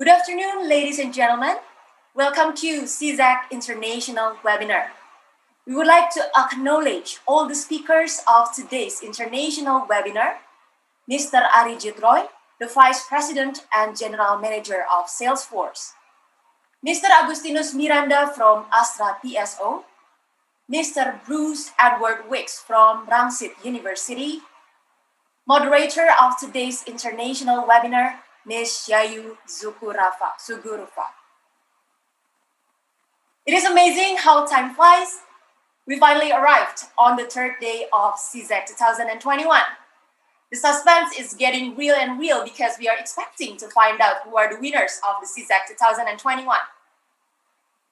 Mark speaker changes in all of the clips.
Speaker 1: Good afternoon, ladies and gentlemen. Welcome to SEASAC International Webinar. We would like to acknowledge all the speakers of today's international webinar. Mr. Arijit Roy, the Vice President and General Manager of Salesforce. Mr. Agustinus Miranda from Astra PSO. Mr. Bruce Edward Wicks from Rangsit University. Moderator of today's international webinar, Ms. Yayu Sugurufa. It is amazing how time flies. We finally arrived on the third day of SEASAC 2021. The suspense is getting real and real because we are expecting to find out who are the winners of the SEASAC 2021.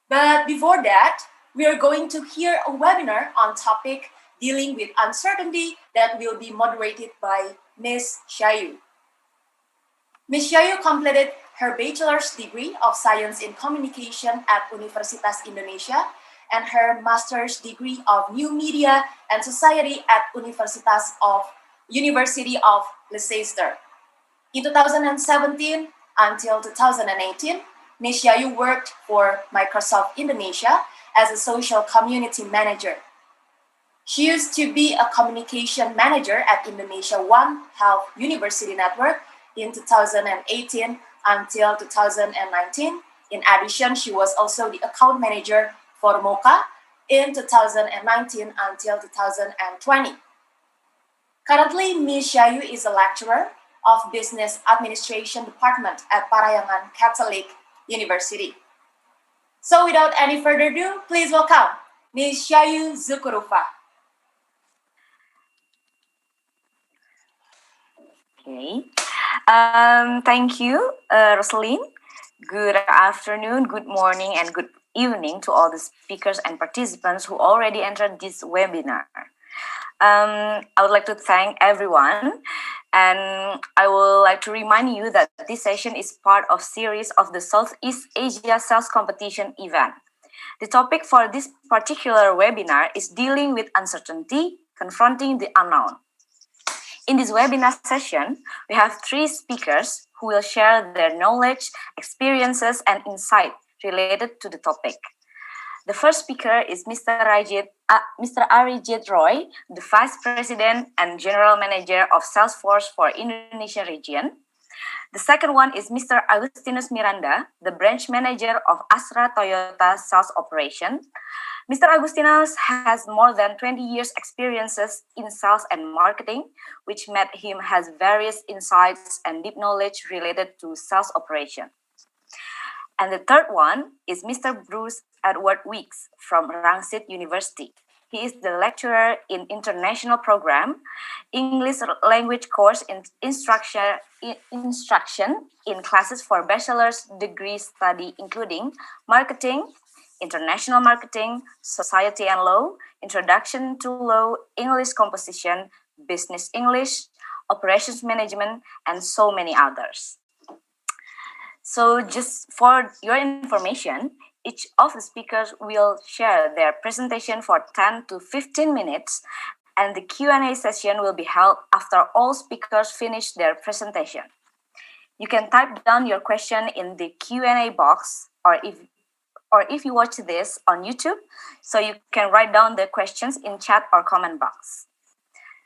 Speaker 1: But before that, we are going to hear a webinar on topic dealing with uncertainty that will be moderated by Ms. Shayu. Ms. Shayu completed her bachelor's degree of Science in Communication at Universitas Indonesia and her master's degree of New Media and Society at University of Leicester. In 2017 until 2018, Ms. Shayu worked for Microsoft Indonesia as a social community manager. She used to be a communication manager at Indonesia One Health University Network in 2018 until 2019. In addition, she was also the account manager for MOCA in 2019 until 2020. Currently, Ms. Shayu is a lecturer of Business Administration Department at Parahyangan Catholic University. So without any further ado, please welcome Ms. Shayu Sugurufa.
Speaker 2: Okay. Thank you, Rosaline. Good afternoon, good morning, and good evening to all the speakers and participants who already entered this webinar. I would like to thank everyone, and I would like to remind you that this session is part of series of the Southeast Asia Sales Competition event. The topic for this particular webinar is dealing with uncertainty, confronting the unknown. In this webinar session, we have three speakers who will share their knowledge, experiences, and insight related to the topic. The first speaker is Mr. Arijit Roy, the Vice President and General Manager of Salesforce for Indonesia region. The second one is Mr. Agustinus Miranda, the Branch Manager of Astra Toyota Sales Operation. Mr. Agustinus has more than 20 years experiences in sales and marketing, which made him has various insights and deep knowledge related to sales operation. And the third one is Mr. Bruce Edward Wicks from Rangsit University. He is the lecturer in international program, English language course in instruction in classes for bachelor's degree study, including marketing, international marketing, society and law, introduction to law, English composition, business English, operations management, and so many others. So just for your information, each of the speakers will share their presentation for 10 to 15 minutes, and the Q&A session will be held after all speakers finish their presentation. You can type down your question in the Q&A box, or if you watch this on YouTube, so you can write down the questions in chat or comment box.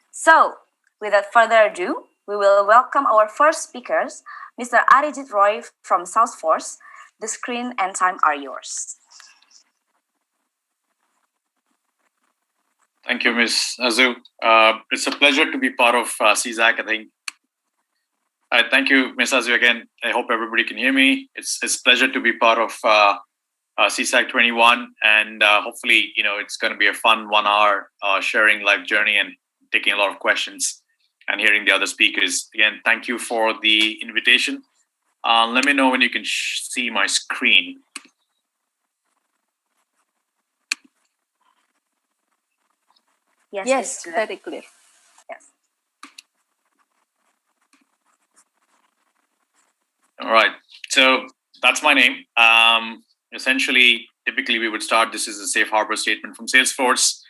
Speaker 2: So, without further ado, we will welcome our first speakers, Mr. Arijit Roy from Salesforce. The screen and time are yours.
Speaker 3: Thank you, Ms. Azu. It's a pleasure to be part of SEASAC, I think. Thank you, Ms. Azu, again. I hope everybody can hear me. It's a pleasure to be part of SEASAC 21, and hopefully, it's going to be a fun 1 hour sharing life journey and taking a lot of questions and hearing the other speakers. Again, thank you for the invitation. Let me know when you can see my screen.
Speaker 2: Yes, very clear. Yes.
Speaker 3: All right. So that's my name. Essentially, typically we would start, this is a safe harbor statement from Salesforce.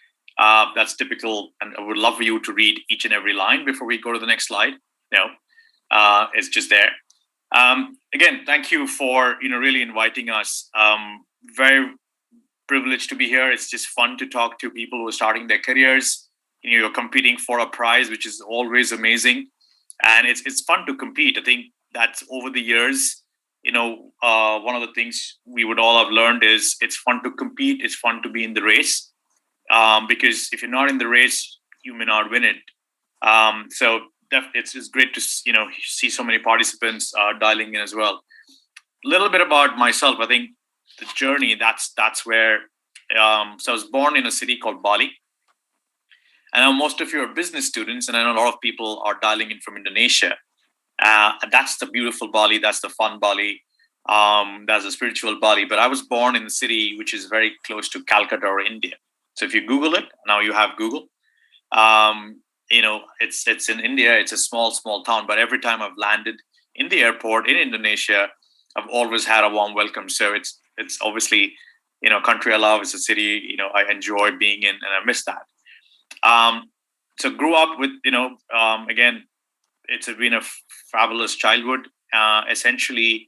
Speaker 3: That's typical, and I would love for you to read each and every line before we go to the next slide. No, it's just there. Again, thank you for really inviting us. Very privileged to be here. It's just fun to talk to people who are starting their careers. You're competing for a prize, which is always amazing, and it's fun to compete. I think that's over the years. One of the things we would all have learned is it's fun to compete. It's fun to be in the race, because if you're not in the race, you may not win it. So it's great to see so many participants dialing in as well. A little bit about myself. I think the journey, that's where so I was born in a city called Bali. I know most of you are business students, and I know a lot of people are dialing in from Indonesia. That's the beautiful Bali, that's the fun Bali, that's the spiritual Bali. But I was born in the city which is very close to Calcutta or India. So if you Google it, now you have Google. It's in India. It's a small town, but every time I've landed in the airport in Indonesia, I've always had a warm welcome. So it's obviously country I love. It's a city I enjoy being in, and I miss that. So grew up with again, it's been a fabulous childhood. Essentially,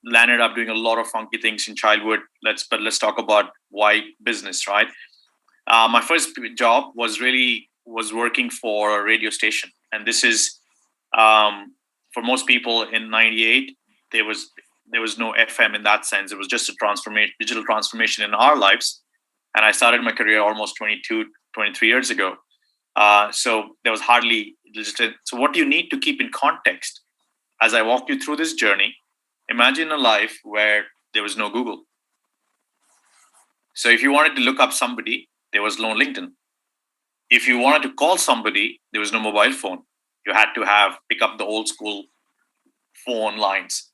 Speaker 3: landed up doing a lot of funky things in childhood. Let's talk about why business, right? My first job was working for a radio station, and this is for most people in '98. There was no FM in that sense. It was just a digital transformation in our lives. And I started my career almost 22, 23 years ago. So there was hardly digital. So what do you need to keep in context as I walk you through this journey? Imagine a life where there was no Google. So if you wanted to look up somebody, there was no LinkedIn. If you wanted to call somebody, there was no mobile phone. You had to pick up the old school phone lines.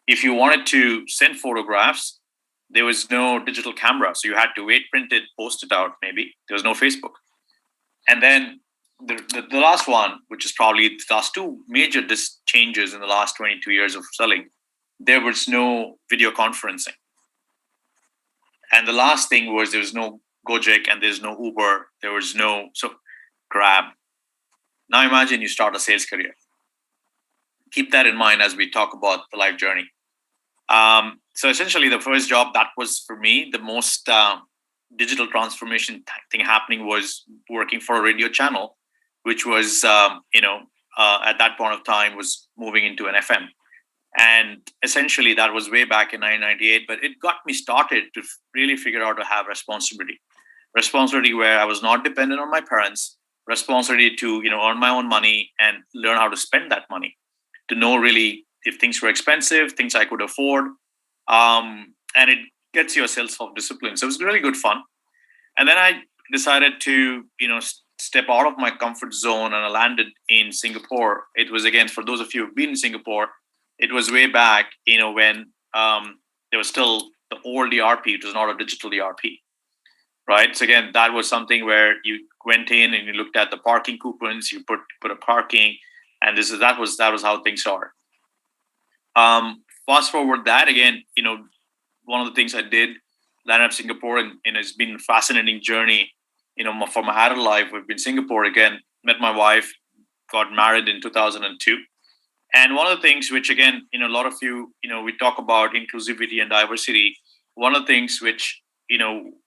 Speaker 3: If you wanted to send photographs, there was no digital camera. So you had to wait, print it, post it out, maybe. There was no Facebook. And then the last one, which is probably the last two major changes in the last 22 years of selling, there was no video conferencing. And the last thing was there was no Gojek and there's no Uber. There was no Grab. Now imagine you start a sales career. Keep that in mind as we talk about the life journey. So essentially, the first job that was for me, the most digital transformation thing happening was working for a radio channel, which was, at that point of time was moving into an FM. And essentially, that was way back in 1998. But it got me started to really figure out to have responsibility where I was not dependent on my parents, responsibility to earn my own money and learn how to spend that money, to know really if things were expensive, things I could afford, and it gets you a self-discipline. So it was really good fun. And then I decided to step out of my comfort zone, and I landed in Singapore. It was, again, for those of you who've been in Singapore, it was way back when there was still the old ERP. It was not a digital ERP, right? So again, that was something where you went in and you looked at the parking coupons, you put a parking, and that was how things are. Fast forward that, again, one of the things I did, landed up Singapore, and it's been a fascinating journey. For my adult life, we've been Singapore again, met my wife, got married in 2002. And one of the things which, again, a lot of you, we talk about inclusivity and diversity. One of the things which,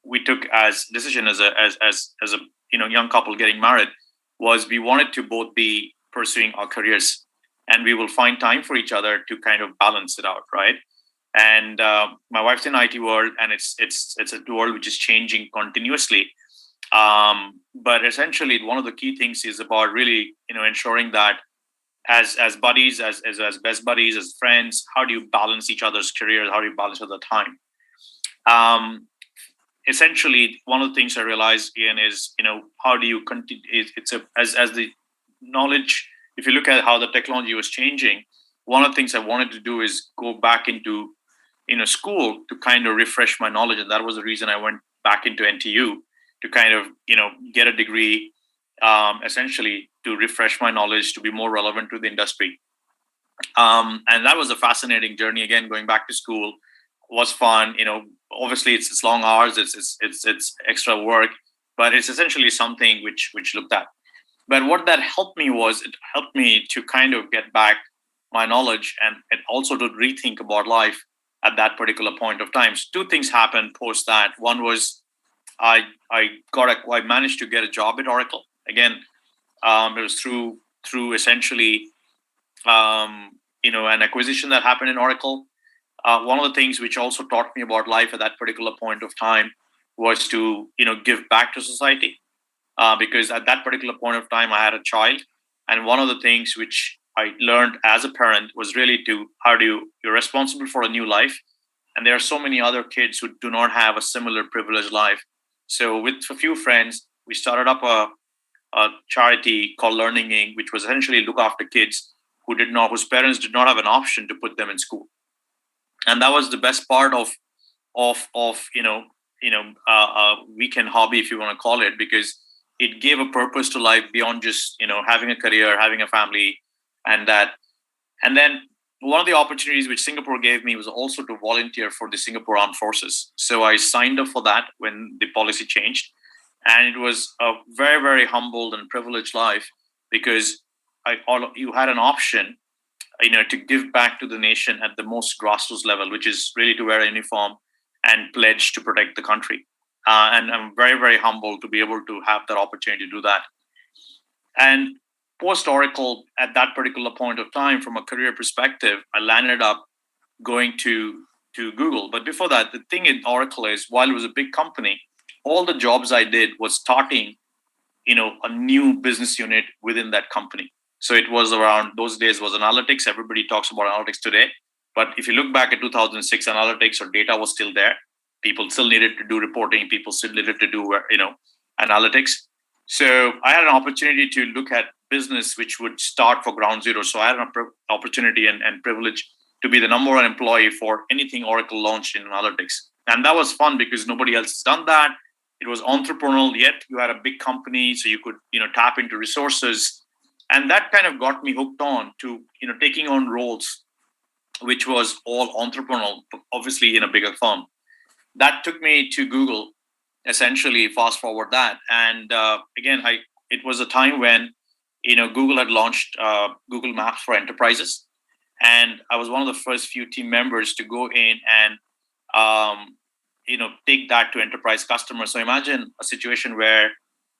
Speaker 3: we took as decision as a young couple getting married was we wanted to both be pursuing our careers, and we will find time for each other to kind of balance it out, right? And my wife's in IT world, and it's a world which is changing continuously. But essentially, one of the key things is about really, ensuring that as buddies, as best buddies, as friends, how do you balance each other's careers? How do you balance other time? Essentially, one of the things I realized, Ian, is how do you continue? As the knowledge. If you look at how the technology was changing, one of the things I wanted to do is go back into school to kind of refresh my knowledge, and that was the reason I went back into NTU to kind of get a degree, essentially to refresh my knowledge to be more relevant to the industry. And that was a fascinating journey. Again, going back to school was fun. Obviously it's long hours, it's extra work, but it's essentially something which looked at. But what that helped me was it helped me to kind of get back my knowledge and also to rethink about life at that particular point of time. So two things happened post that. One was I managed to get a job at Oracle. Again, it was through essentially an acquisition that happened in Oracle. One of the things which also taught me about life at that particular point of time was to give back to society, because at that particular point of time I had a child, and one of the things which I learned as a parent was really you're responsible for a new life, and there are so many other kids who do not have a similar privileged life. So with a few friends, we started up a charity called Learning Inc., which was essentially look after kids whose parents did not have an option to put them in school. And that was the best part of weekend hobby, if you want to call it, because it gave a purpose to life beyond just having a career, having a family, and that. And then one of the opportunities which Singapore gave me was also to volunteer for the Singapore Armed Forces. So I signed up for that when the policy changed, and it was a very, very humbled and privileged life, because you had an option to give back to the nation at the most grassroots level, which is really to wear a uniform and pledge to protect the country. And I'm very, very humbled to be able to have that opportunity to do that. And post Oracle, at that particular point of time, from a career perspective, I landed up going to Google. But before that, the thing in Oracle is, while it was a big company, all the jobs I did was starting, a new business unit within that company. So it was around, those days was analytics. Everybody talks about analytics today. But if you look back at 2006, analytics or data was still there. People still needed to do reporting. People still needed to do, analytics. So I had an opportunity to look at business which would start for ground zero. So I had an opportunity and privilege to be the number one employee for anything Oracle launched in analytics. And that was fun because nobody else has done that. It was entrepreneurial, yet you had a big company, so you could, tap into resources. And that kind of got me hooked on to, taking on roles, which was all entrepreneurial, obviously in a bigger firm. That took me to Google, essentially, fast forward that. And again, it was a time when, Google had launched Google Maps for enterprises. And I was one of the first few team members to go in and, take that to enterprise customers. So imagine a situation where,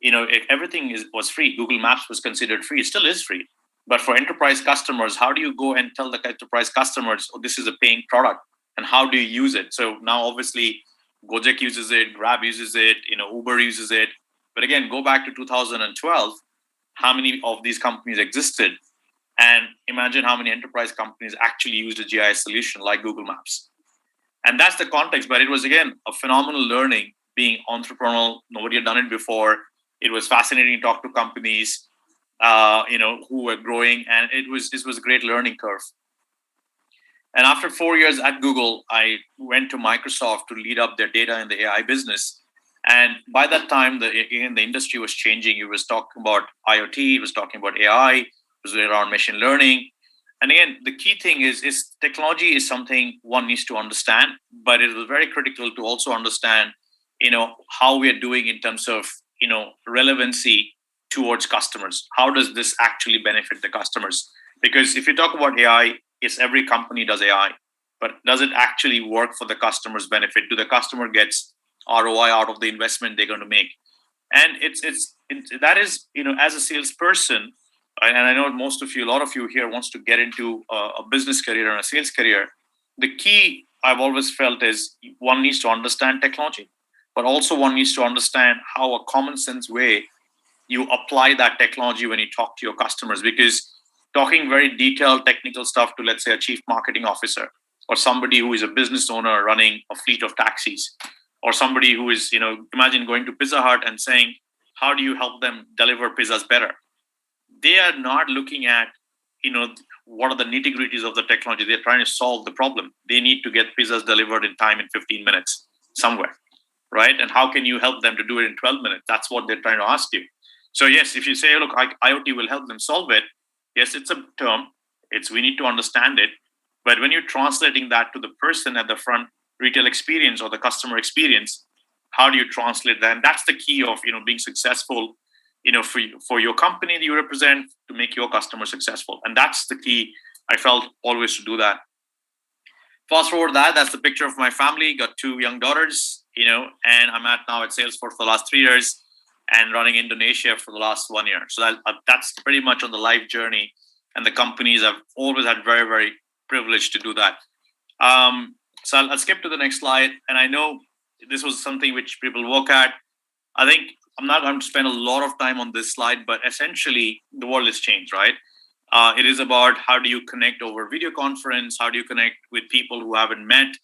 Speaker 3: if everything was free, Google Maps was considered free. It still is free. But for enterprise customers, how do you go and tell the enterprise customers, oh, this is a paying product? And how do you use it? So now, obviously, Gojek uses it, Grab uses it, Uber uses it. But again, go back to 2012, how many of these companies existed? And imagine how many enterprise companies actually used a GIS solution like Google Maps. And that's the context. But it was, again, a phenomenal learning, being entrepreneurial. Nobody had done it before. It was fascinating to talk to companies, who were growing. And this was a great learning curve. And after 4 years at Google, I went to Microsoft to lead up their data and the AI business. And by that time, the industry was changing. It was talking about IoT. It was talking about AI. It was around machine learning. And again, the key thing is technology is something one needs to understand, but it was very critical to also understand, how we are doing in terms of, relevancy towards customers. How does this actually benefit the customers? Because if you talk about AI, yes, every company does AI, but does it actually work for the customer's benefit? Do the customer gets ROI out of the investment they're going to make? And that is, as a salesperson, and I know a lot of you here wants to get into a business career and a sales career. The key I've always felt is one needs to understand technology, but also one needs to understand how a common sense way you apply that technology when you talk to your customers. Because talking very detailed technical stuff to, let's say, a chief marketing officer or somebody who is a business owner running a fleet of taxis, or somebody who is, imagine going to Pizza Hut and saying, how do you help them deliver pizzas better? They are not looking at, what are the nitty-gritties of the technology. They're trying to solve the problem. They need to get pizzas delivered in time in 15 minutes somewhere, right? And how can you help them to do it in 12 minutes? That's what they're trying to ask you. So yes, if you say, look, IoT will help them solve it, yes, it's a term. We need to understand it. But when you're translating that to the person at the front, retail experience or the customer experience, how do you translate that? And that's the key of, being successful, for your company that you represent, to make your customer successful. And that's the key I felt always to do that. Fast forward that's the picture of my family. Got 2 young daughters, and I'm now at Salesforce for the last 3 years and running Indonesia for the last 1 year. So that's pretty much on the life journey. And the companies I've always had very, very privileged to do that. So I'll skip to the next slide. And I know this was something which people work at. I think I'm not going to spend a lot of time on this slide, but essentially the world has changed, right? It is about how do you connect over video conference? How do you connect with people who haven't met?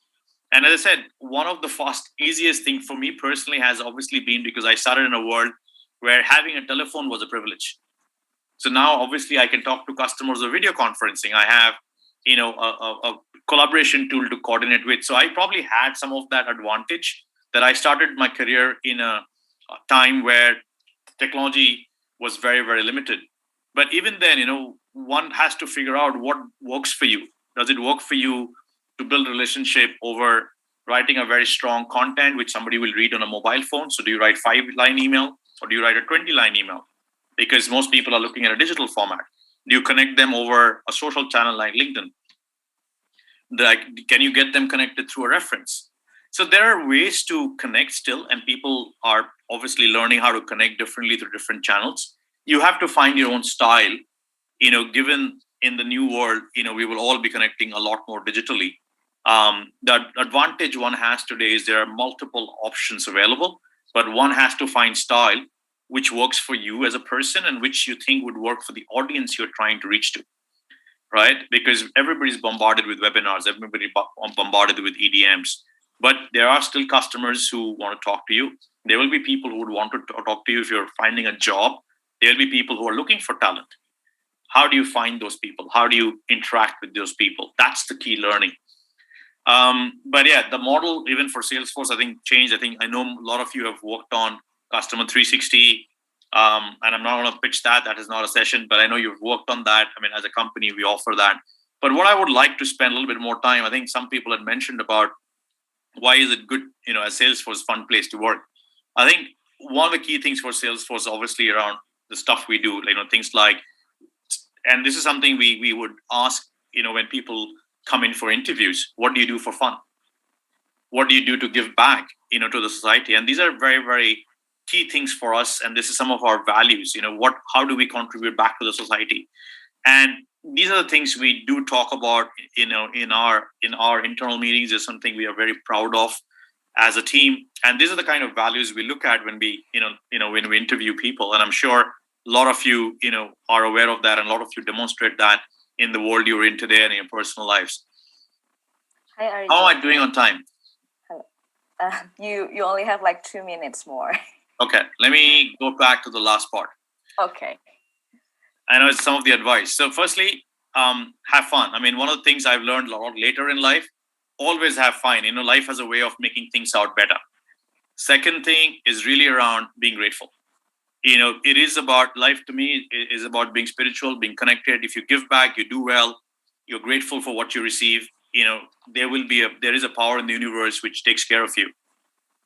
Speaker 3: And as I said, one of the easiest thing for me personally has obviously been because I started in a world where having a telephone was a privilege. So now obviously I can talk to customers over video conferencing. I have, a collaboration tool to coordinate with. So I probably had some of that advantage that I started my career in a time where technology was very, very limited. But even then, one has to figure out what works for you. Does it work for you to build a relationship over writing a very strong content which somebody will read on a mobile phone? So do you write 5-line email or do you write a 20-line email? Because most people are looking at a digital format. Do you connect them over a social channel like LinkedIn? Can you get them connected through a reference? So there are ways to connect still, and people are obviously learning how to connect differently through different channels. You have to find your own style, given in the new world, we will all be connecting a lot more digitally. The advantage one has today is there are multiple options available, but one has to find style which works for you as a person and which you think would work for the audience you're trying to reach to, right? Because everybody's bombarded with webinars, everybody bombarded with EDMs, but there are still customers who want to talk to you. There will be people who would want to talk to you if you're finding a job. There will be people who are looking for talent. How do you find those people? How do you interact with those people? That's the key learning. But yeah, the model, even for Salesforce, I think changed. I know a lot of you have worked on Customer 360, and I'm not going to pitch that. That is not a session, but I know you've worked on that. I mean, as a company, we offer that. But what I would like to spend a little bit more time, I think some people had mentioned about why is it good, as Salesforce, fun place to work. I think one of the key things for Salesforce, obviously, around the stuff we do, things like, and this is something we would ask, when people come in for interviews, what do you do for fun? What do you do to give back, to the society? And these are very, very key things for us. And this is some of our values, how do we contribute back to the society? And these are the things we do talk about, in our internal meetings. Is something we are very proud of as a team. And these are the kind of values we look at when we, when we interview people. And I'm sure a lot of you, are aware of that, and a lot of you demonstrate that in the world you're in today and in your personal lives.
Speaker 2: Hi, Arijit.
Speaker 3: How am I doing on time?
Speaker 2: You only have like 2 minutes more.
Speaker 3: Okay, let me go back to the last part.
Speaker 2: Okay.
Speaker 3: I know it's some of the advice. So firstly, have fun. I mean, one of the things I've learned a lot later in life, always have fun. Life has a way of making things out better. Second thing is really around being grateful. It is about life to me, is about being spiritual, being connected. If you give back, you do well, you're grateful for what you receive. There is a power in the universe which takes care of you.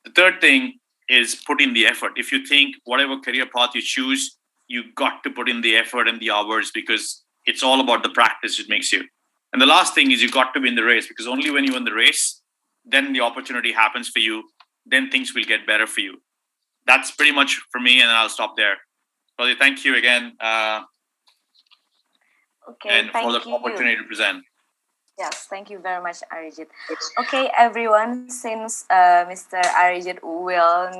Speaker 3: The third thing is put in the effort. If you think whatever career path you choose, you got to put in the effort and the hours, because it's all about the practice it makes you. And the last thing is you got to be in the race, because only when you're in the race, then the opportunity happens for you. Then things will get better for you. That's pretty much for me, and I'll stop there. Well, thank you again. And for the opportunity to present.
Speaker 2: Yes, thank you very much, Arijit. Okay, everyone, since Mr. Arijit will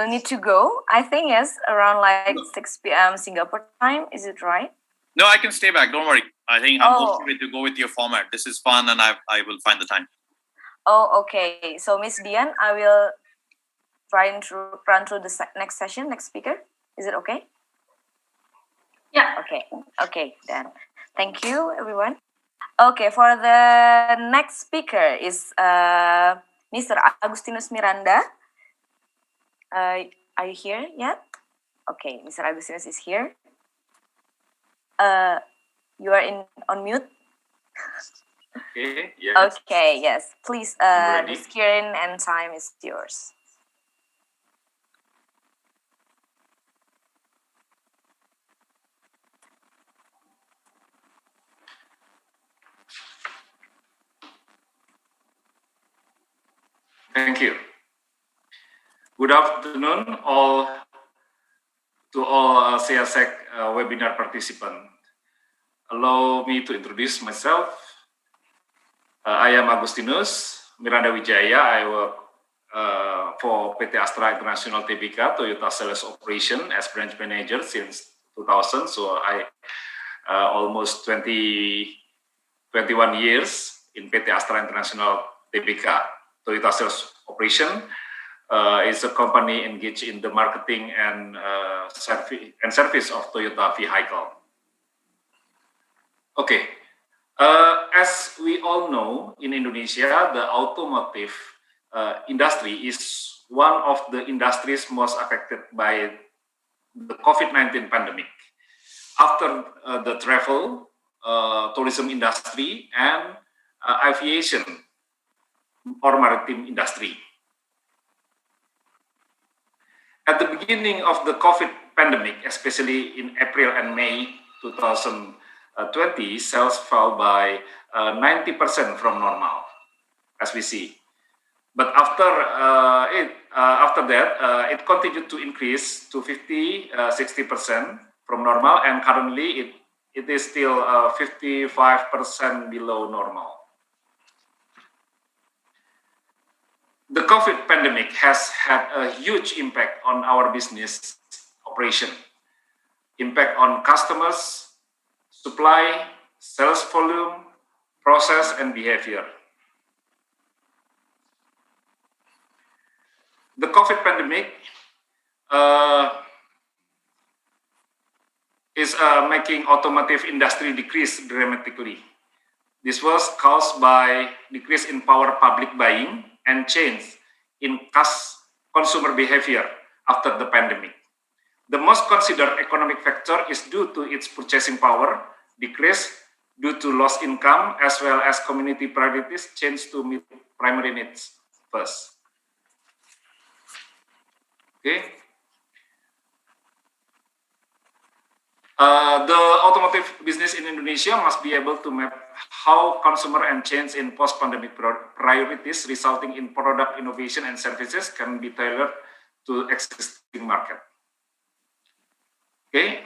Speaker 2: need to go, I think yes, around like 6 p.m. Singapore time. Is it right?
Speaker 3: No, I can stay back. Don't worry. I think I'm okay to go with your format. This is fun, and I will find the time.
Speaker 2: Oh, okay. So, Miss Dian, I will run through the next session, next speaker. Is it okay?
Speaker 1: Yeah.
Speaker 2: Okay, then. Thank you, everyone. Okay, for the next speaker is Mr. Agustinus Miranda. Are you here yet? Okay, Mr. Agustinus is here. You are on mute.
Speaker 4: Okay, yes.
Speaker 2: Okay, yes. Please, the screen and time is yours.
Speaker 4: Thank you. Good afternoon to all SEASAC webinar participants. Allow me to introduce myself. I am Agustinus, Miranda Wijaya. I work for PT Astra International Tbk, Toyota Sales Operation as branch manager since 2000. So I almost 21 years in PT Astra International Tbk, Toyota Sales Operation. Is a company engaged in the marketing and service of Toyota vehicle. Okay, as we all know, in Indonesia, the automotive industry is one of the industries most affected by the COVID-19 pandemic. After the travel, tourism industry, and aviation or maritime industry. At the beginning of the COVID pandemic, especially in April and May 2020, sales fell by 90% from normal, as we see. But after that, it continued to increase to 50-60% from normal, and currently it is still 55% below normal. The COVID pandemic has had a huge impact on our business operation, impact on customers, supply, sales volume, process, and behavior. The COVID pandemic is making automotive industry decrease dramatically. This was caused by decrease in power public buying and change in consumer behavior after the pandemic. The most considered economic factor is due to its purchasing power decrease due to lost income, as well as community priorities change to meet primary needs first. Okay. The automotive business in Indonesia must be able to map how consumer and change in post-pandemic priorities resulting in product innovation and services can be tailored to existing market. Okay.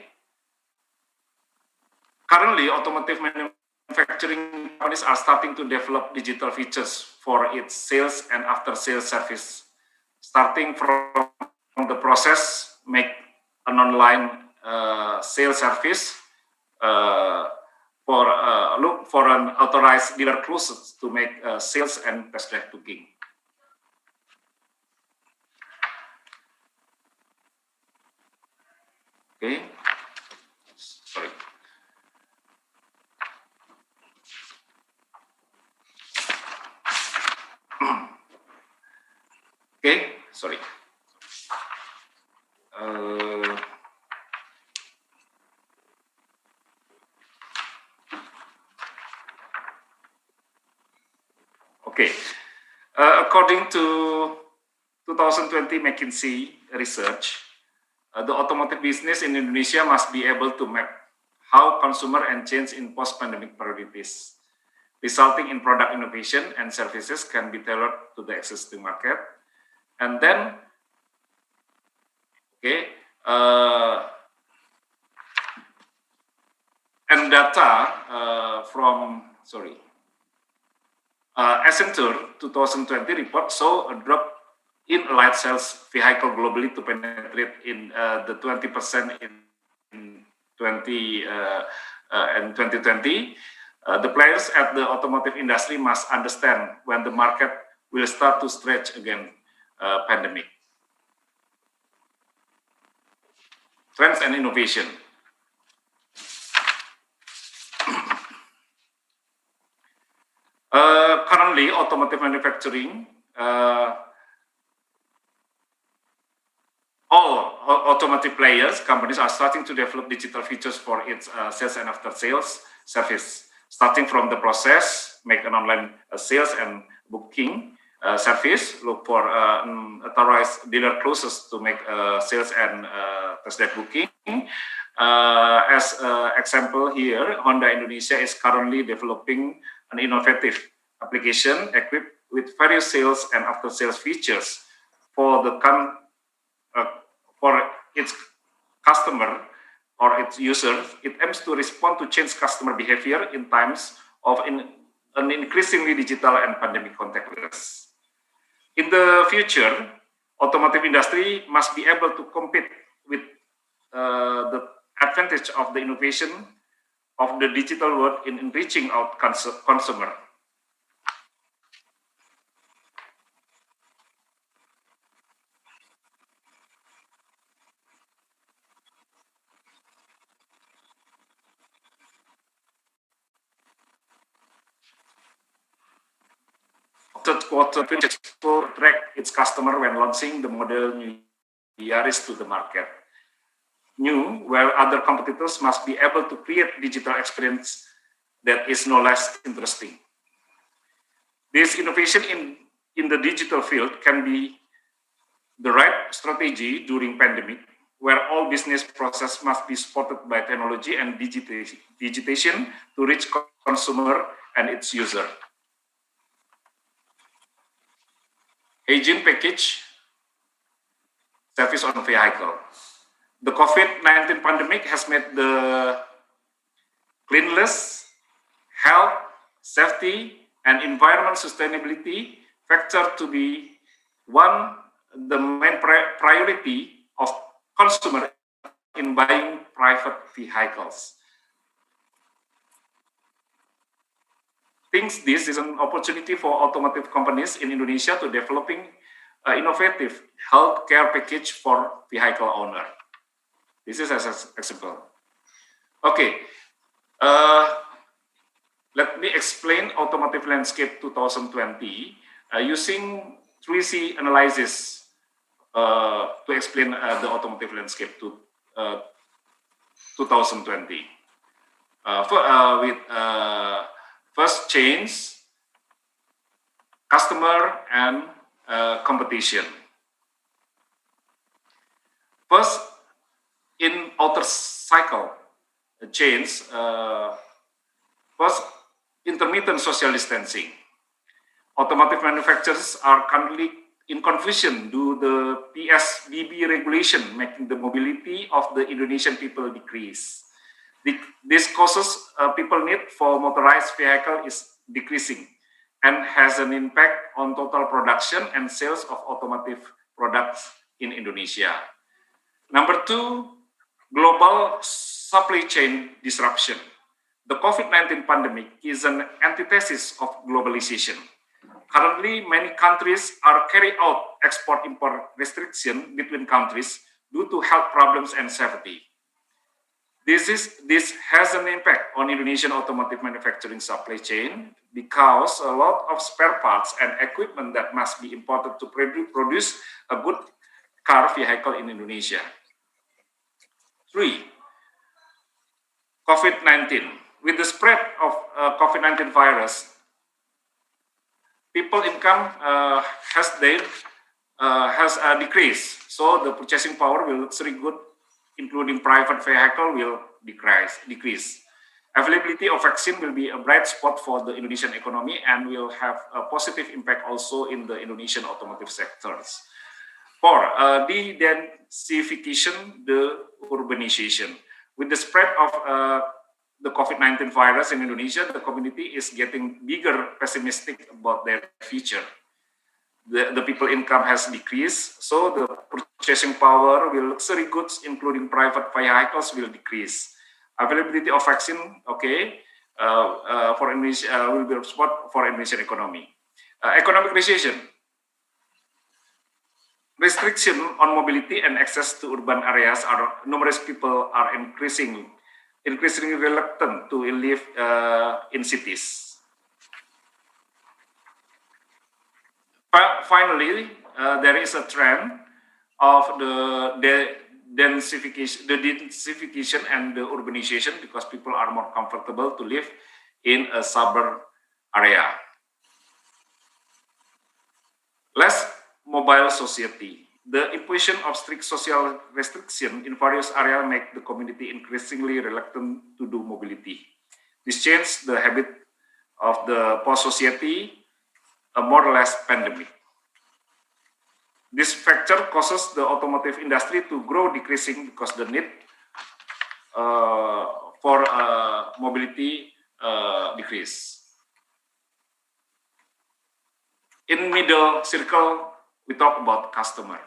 Speaker 4: Currently, automotive manufacturing companies are starting to develop digital features for its sales and after-sales service, starting from the process, make an online sales service, look for an authorized dealer closest to make sales and test drive booking. Okay, sorry. Okay, sorry. Okay, according to 2020 McKinsey research, the automotive business in Indonesia must be able to map how consumer and change in post-pandemic priorities, resulting in product innovation and services can be tailored to the existing market. And then, okay, and data from, sorry, Accenture 2020 report saw a drop in light sales vehicle globally to penetrate in the 20% in 2020. The players at the automotive industry must understand when the market will start to stretch again pandemic. Trends and innovation. Currently, automotive manufacturing, all automotive players, companies are starting to develop digital features for its sales and after sales service, starting from the process, make an online sales and booking service, look for authorized dealer closest to make sales and test drive booking. As example here, Honda Indonesia is currently developing an innovative application equipped with various sales and after-sales features for for its customer or its users. It aims to respond to change customer behavior in times of an increasingly digital and pandemic contextless. In the future, automotive industry must be able to compete with the advantage of the innovation of the digital world in reaching out consumer. Third quarter to attract its customer when launching the model new Yaris to the market. New, where other competitors must be able to create digital experience that is no less interesting. This innovation in the digital field can be the right strategy during pandemic, where all business process must be supported by technology and digitization to reach consumer and its user. Hygiene package service on vehicle. The COVID-19 pandemic has made the cleanliness, health, safety, and environment sustainability factor to be the main priority of consumer in buying private vehicles. Thinks this is an opportunity for automotive companies in Indonesia to developing innovative healthcare package for vehicle owner. This is as an example. Okay, let me explain Automotive Landscape 2020 using 3C analysis to explain the Automotive Landscape to 2020. With first change, customer, and competition. First, in outer cycle change, first, intermittent social distancing. Automotive manufacturers are currently in confusion due to the PSBB regulation, making the mobility of the Indonesian people decrease. This causes people need for motorized vehicle is decreasing and has an impact on total production and sales of automotive products in Indonesia. Number two, global supply chain disruption. The COVID-19 pandemic is an antithesis of globalization. Currently, many countries are carrying out export-import restriction between countries due to health problems and safety. This has an impact on Indonesian automotive manufacturing supply chain because a lot of spare parts and equipment that must be imported to produce a good car vehicle in Indonesia. 3. COVID-19. With the spread of COVID-19 virus, people income has decreased, so the purchasing power will very good, including private vehicle, will decrease. Availability of vaccine will be a bright spot for the Indonesian economy and will have a positive impact also in the Indonesian automotive sectors. 4. De-densification, the urbanization. With the spread of the COVID-19 virus in Indonesia, the community is getting bigger pessimistic about their future. The people income has decreased, so the purchasing power will luxury goods, including private vehicles, will decrease. Availability of vaccine, okay, for Indonesia will be a spot for Indonesian economy. Economic recession. Restriction on mobility and access to urban areas are numerous people are increasingly reluctant to live in cities. Finally, there is a trend of the densification and the urbanization because people are more comfortable to live in a suburb area. Less mobile society. The imposition of strict social restriction in various areas make the community increasingly reluctant to do mobility. This changed the habit of the post society a more or less pandemic. This factor causes the automotive industry to grow decreasing because the need for mobility decrease. In middle circle, we talk about customer.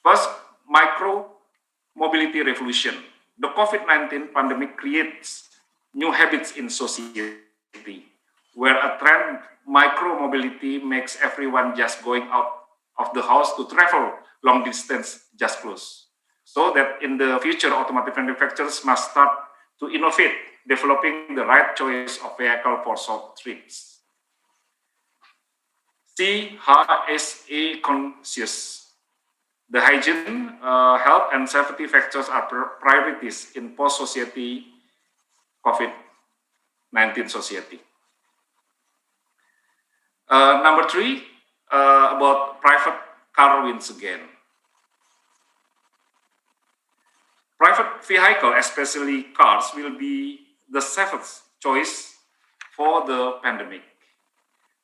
Speaker 4: First, micro mobility revolution. The COVID-19 pandemic creates new habits in society, where a trend micro mobility makes everyone just going out of the house to travel long distance just close. So that in the future, automotive manufacturers must start to innovate, developing the right choice of vehicle for short trips. C, HSE conscious. The hygiene, health, and safety factors are priorities in post-society COVID-19 society. Number 3, about private car wins again. Private vehicle, especially cars, will be the safest choice for the pandemic.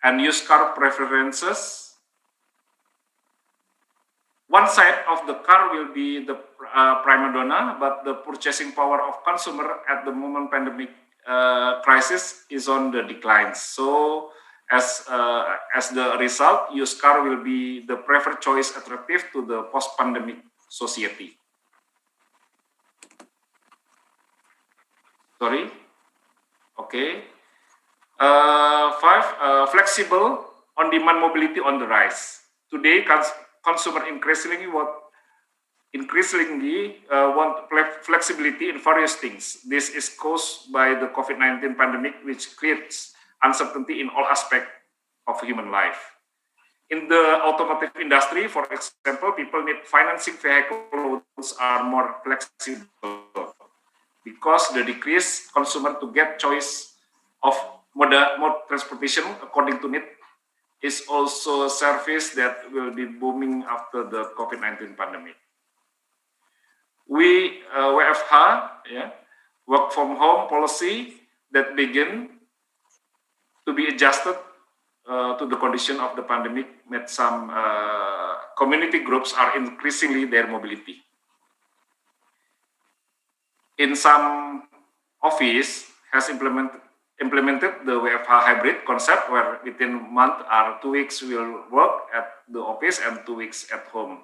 Speaker 4: And used car preferences, one side of the car will be the prima donna, but the purchasing power of consumer at the moment pandemic crisis is on the decline. So as the result, used car will be the preferred choice attractive to the post-pandemic society. Sorry. Okay. 5, flexible on-demand mobility on the rise. Today, consumer increasingly want flexibility in various things. This is caused by the COVID-19 pandemic, which creates uncertainty in all aspects of human life. In the automotive industry, for example, people need financing vehicle loans are more flexible because the decreased consumer to get choice of mode transportation according to need is also a service that will be booming after the COVID-19 pandemic. We, WFH, work from home policy that begin to be adjusted to the condition of the pandemic made some community groups are increasingly their mobility. In some office has implemented the WFH hybrid concept where within a month or 2 weeks will work at the office and 2 weeks at home.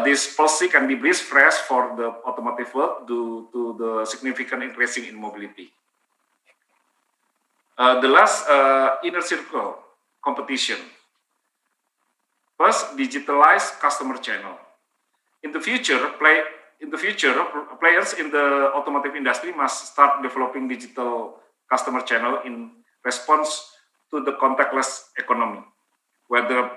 Speaker 4: This policy can be breeze fresh for the automotive world due to the significant increasing in mobility. The last inner circle competition. First, digitalize customer channel. In the future, players in the automotive industry must start developing digital customer channel in response to the contactless economy, where the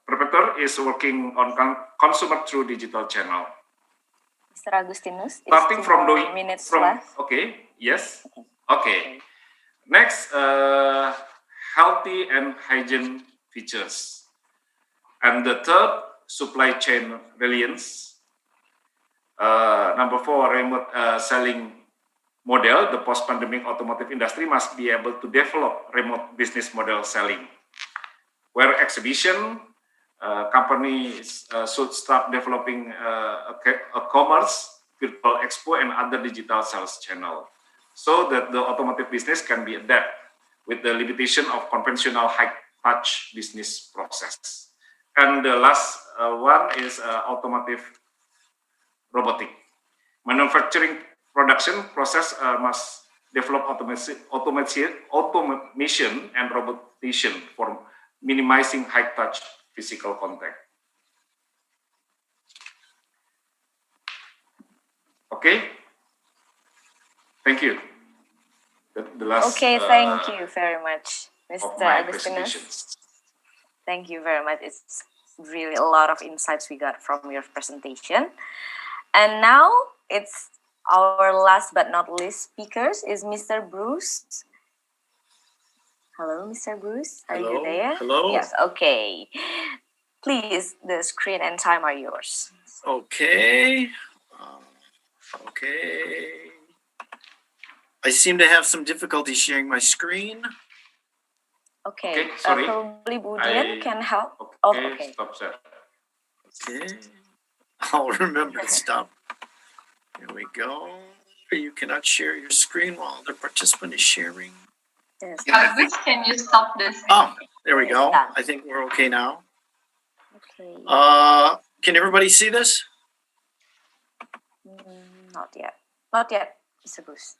Speaker 4: perpetrator is working on consumer through digital channel.
Speaker 2: Mr. Agustinus,
Speaker 4: starting from the
Speaker 2: minutes left.
Speaker 4: Okay, yes, okay. Next, healthy and hygiene features, and the third, supply chain resilience. Number 4, remote selling model. The post-pandemic automotive industry must be able to develop remote business model selling, where exhibition companies should start developing a commerce, virtual expo, and other digital sales channel, so that the automotive business can be adapted with the limitation of conventional high-touch business process. And the last one is automotive robotic. Manufacturing production process must develop automation and robotization for minimizing high-touch physical contact. Okay. Thank you. The last.
Speaker 2: Okay, thank you very much, Mr. Agustinus. Thank you very much. It's really a lot of insights we got from your presentation. And now it's our last but not least speakers is Mr. Bruce. Hello, Mr. Bruce. Are you there?
Speaker 5: Hello.
Speaker 2: Yes. Okay. Please, the screen and time are yours.
Speaker 5: Okay. Okay. I seem to have some difficulty sharing my screen.
Speaker 2: Okay,
Speaker 4: sorry.
Speaker 2: probably Budian can help.
Speaker 4: Okay, stop share.
Speaker 5: Okay. I'll remember to stop. Here we go. You cannot share your screen while the participant is sharing.
Speaker 2: Yes.
Speaker 6: Agus, can you stop this?
Speaker 5: Oh, there we go.
Speaker 2: Yeah.
Speaker 5: I think we're okay now.
Speaker 2: Okay.
Speaker 5: Can everybody see this?
Speaker 2: Not yet. Not yet, Mr. Bruce.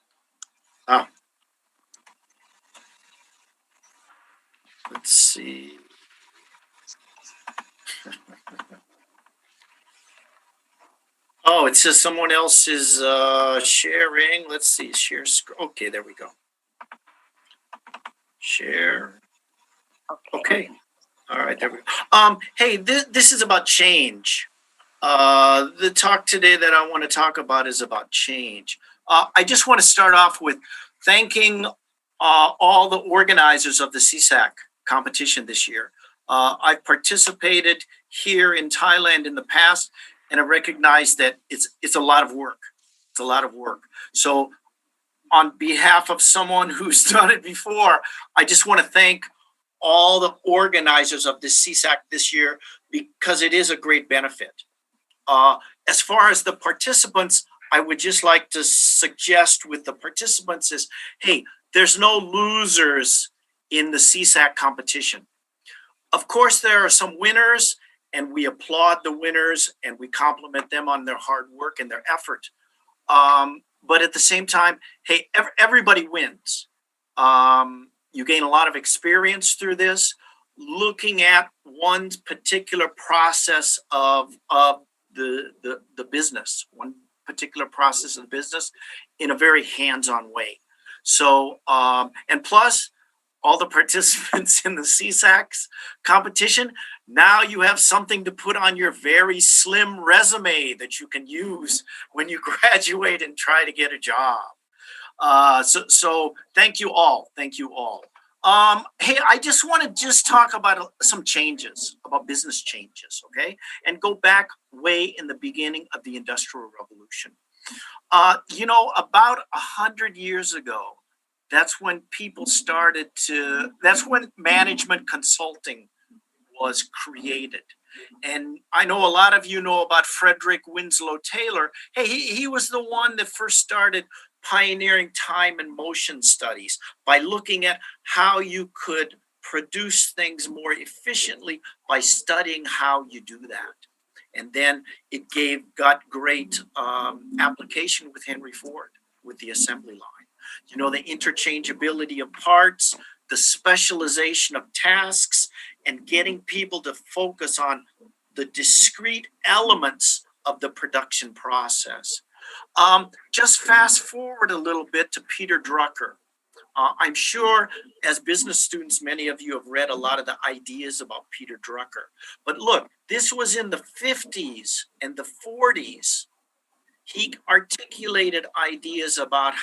Speaker 5: Oh. Let's see. Oh, it says someone else is sharing. Let's see. Share. Okay, there we go. Share. Okay. All right, there we go. Hey, this is about change. The talk today that I want to talk about is about change. I just want to start off with thanking all the organizers of the SEASAC competition this year. I've participated here in Thailand in the past, and I recognize that it's a lot of work. It's a lot of work. So on behalf of someone who's done it before, I just want to thank all the organizers of this SEASAC this year, because it is a great benefit. As far as the participants, I would just like to suggest with the participants is, hey, there's no losers in the SEASAC competition. Of course, there are some winners, and we applaud the winners and we compliment them on their hard work and their effort. But at the same time, hey, everybody wins. You gain a lot of experience through this, looking at one particular process of the business, one particular process of the business in a very hands-on way. So, and plus, all the participants in the SEASAC's competition, now you have something to put on your very slim resume that you can use when you graduate and try to get a job. So thank you all. Thank you all. Hey, I just want to talk about some changes, about business changes, okay? And go back way in the beginning of the Industrial Revolution. About 100 years ago, that's when that's when management consulting was created. And I know a lot of you know about Frederick Winslow Taylor. Hey, he was the one that first started pioneering time and motion studies by looking at how you could produce things more efficiently by studying how you do that. And then it got great application with Henry Ford with the assembly line. The interchangeability of parts, the specialization of tasks, and getting people to focus on the discrete elements of the production process. Just fast forward a little bit to Peter Drucker. I'm sure as business students, many of you have read a lot of the ideas about Peter Drucker. But look, this was in the 50s and the 40s. He articulated ideas about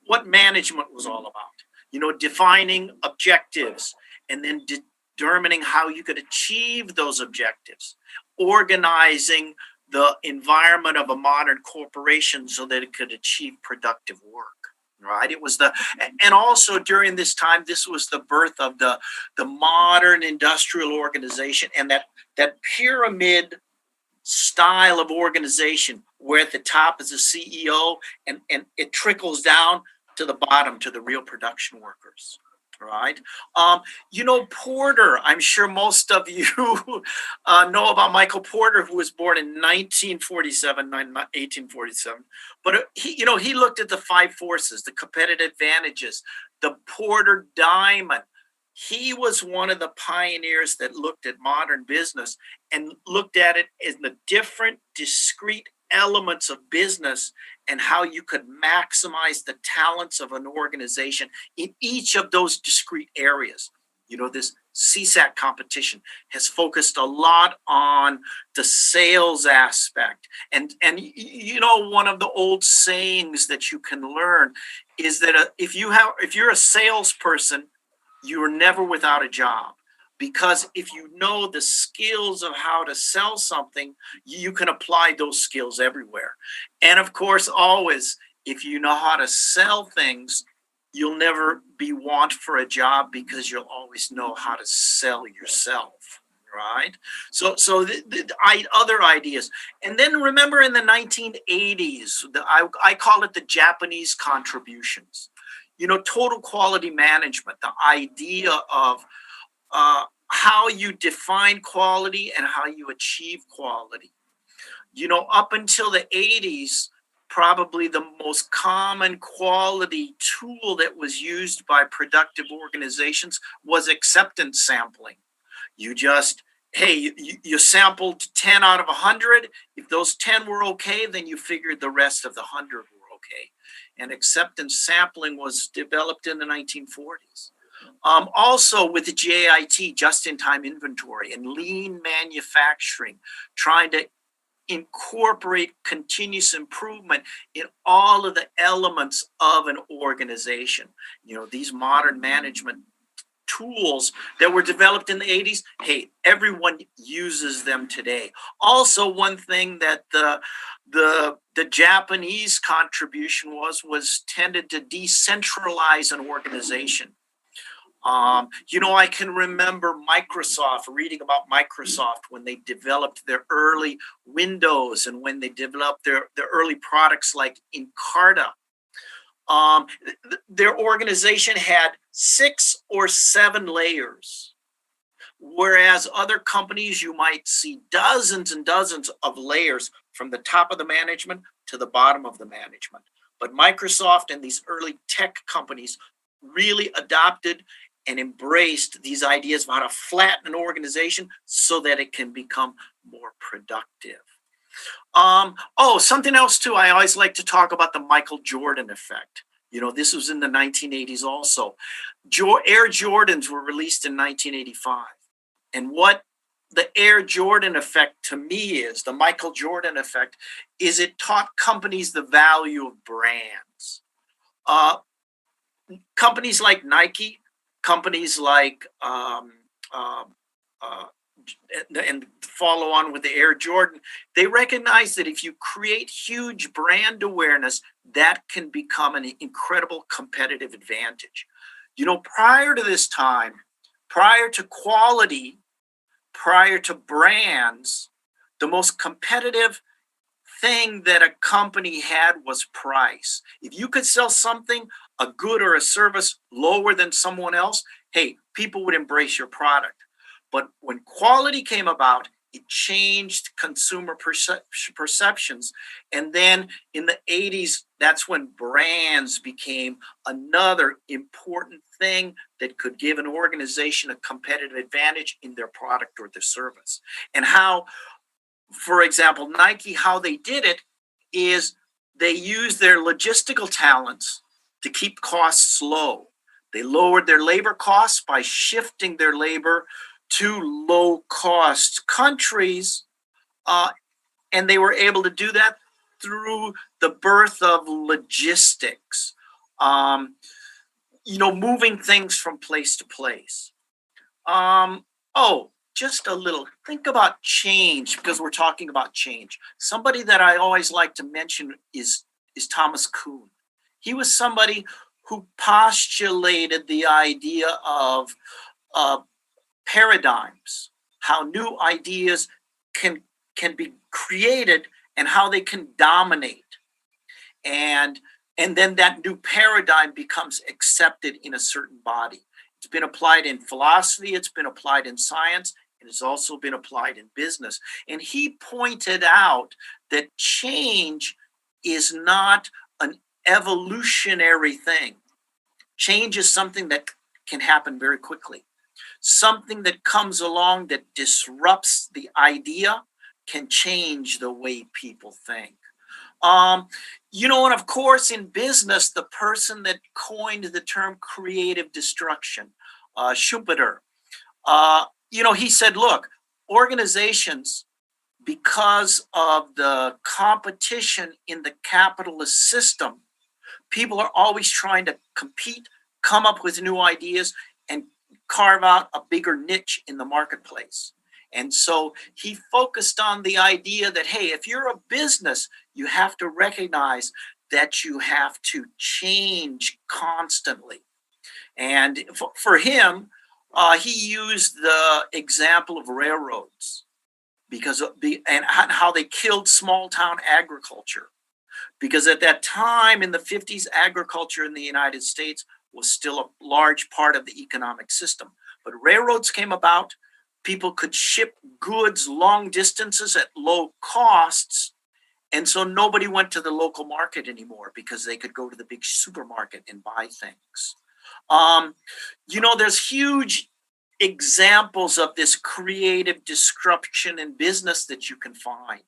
Speaker 5: what management was all about. Defining objectives and then determining how you could achieve those objectives, organizing the environment of a modern corporation so that it could achieve productive work. Right. It was and also during this time, this was the birth of the modern industrial organization and that pyramid style of organization where at the top is a CEO and it trickles down to the bottom to the real production workers. Right. Porter, I'm sure most of you know about Michael Porter, who was born in 1847. But he looked at the 5 forces, the competitive advantages, the Porter diamond. He was one of the pioneers that looked at modern business and looked at it as the different discrete elements of business and how you could maximize the talents of an organization in each of those discrete areas. This SEASAC competition has focused a lot on the sales aspect. And one of the old sayings that you can learn is that if you're a salesperson, you're never without a job. Because if you know the skills of how to sell something, you can apply those skills everywhere. And of course, always, if you know how to sell things, you'll never be want for a job because you'll always know how to sell yourself, right? So other ideas. And then remember in the 1980s, I call it the Japanese contributions. Total quality management, the idea of how you define quality and how you achieve quality. Up until the 80s, probably the most common quality tool that was used by productive organizations was acceptance sampling. You just, hey, you sampled 10 out of 100. If those 10 were okay, then you figured the rest of the 100 were okay. And acceptance sampling was developed in the 1940s. Also with the JIT, just-in-time inventory, and lean manufacturing, trying to incorporate continuous improvement in all of the elements of an organization. These modern management tools that were developed in the 80s, hey, everyone uses them today. Also, one thing that the Japanese contribution was tended to decentralize an organization. I can remember Microsoft, reading about Microsoft when they developed their early Windows and when they developed their early products like Encarta. Their organization had 6 or 7 layers, whereas other companies, you might see dozens and dozens of layers from the top of the management to the bottom of the management. But Microsoft and these early tech companies really adopted and embraced these ideas of how to flatten an organization so that it can become more productive. Something else too, I always like to talk about the Michael Jordan effect. This was in the 1980s also. Air Jordans were released in 1985. And what the Air Jordan effect to me is, the Michael Jordan effect, is it taught companies the value of brands. Companies like Nike, companies like and follow on with the Air Jordan, they recognize that if you create huge brand awareness, that can become an incredible competitive advantage. Prior to this time, prior to quality, prior to brands, the most competitive thing that a company had was price. If you could sell something, a good or a service, lower than someone else, hey, people would embrace your product. But when quality came about, it changed consumer perceptions. And then in the 80s, that's when brands became another important thing that could give an organization a competitive advantage in their product or their service. And how, for example, Nike, how they did it is they used their logistical talents to keep costs low. They lowered their labor costs by shifting their labor to low-cost countries, and they were able to do that through the birth of logistics, moving things from place to place. Just a little, think about change, because we're talking about change. Somebody that I always like to mention is Thomas Kuhn. He was somebody who postulated the idea of paradigms, how new ideas can be created and how they can dominate. And then that new paradigm becomes accepted in a certain body. It's been applied in philosophy, it's been applied in science, and it's also been applied in business. And he pointed out that change is not an evolutionary thing. Change is something that can happen very quickly. Something that comes along that disrupts the idea can change the way people think. And of course, in business, the person that coined the term creative destruction, Schumpeter, he said, look, organizations, because of the competition in the capitalist system, people are always trying to compete, come up with new ideas, and carve out a bigger niche in the marketplace. And so he focused on the idea that, hey, if you're a business, you have to recognize that you have to change constantly. And for him, he used the example of railroads because of and how they killed small town agriculture. Because at that time in the 50s, agriculture in the United States was still a large part of the economic system. But railroads came about. People could ship goods long distances at low costs. And so nobody went to the local market anymore because they could go to the big supermarket and buy things. There's huge examples of this creative disruption in business that you can find.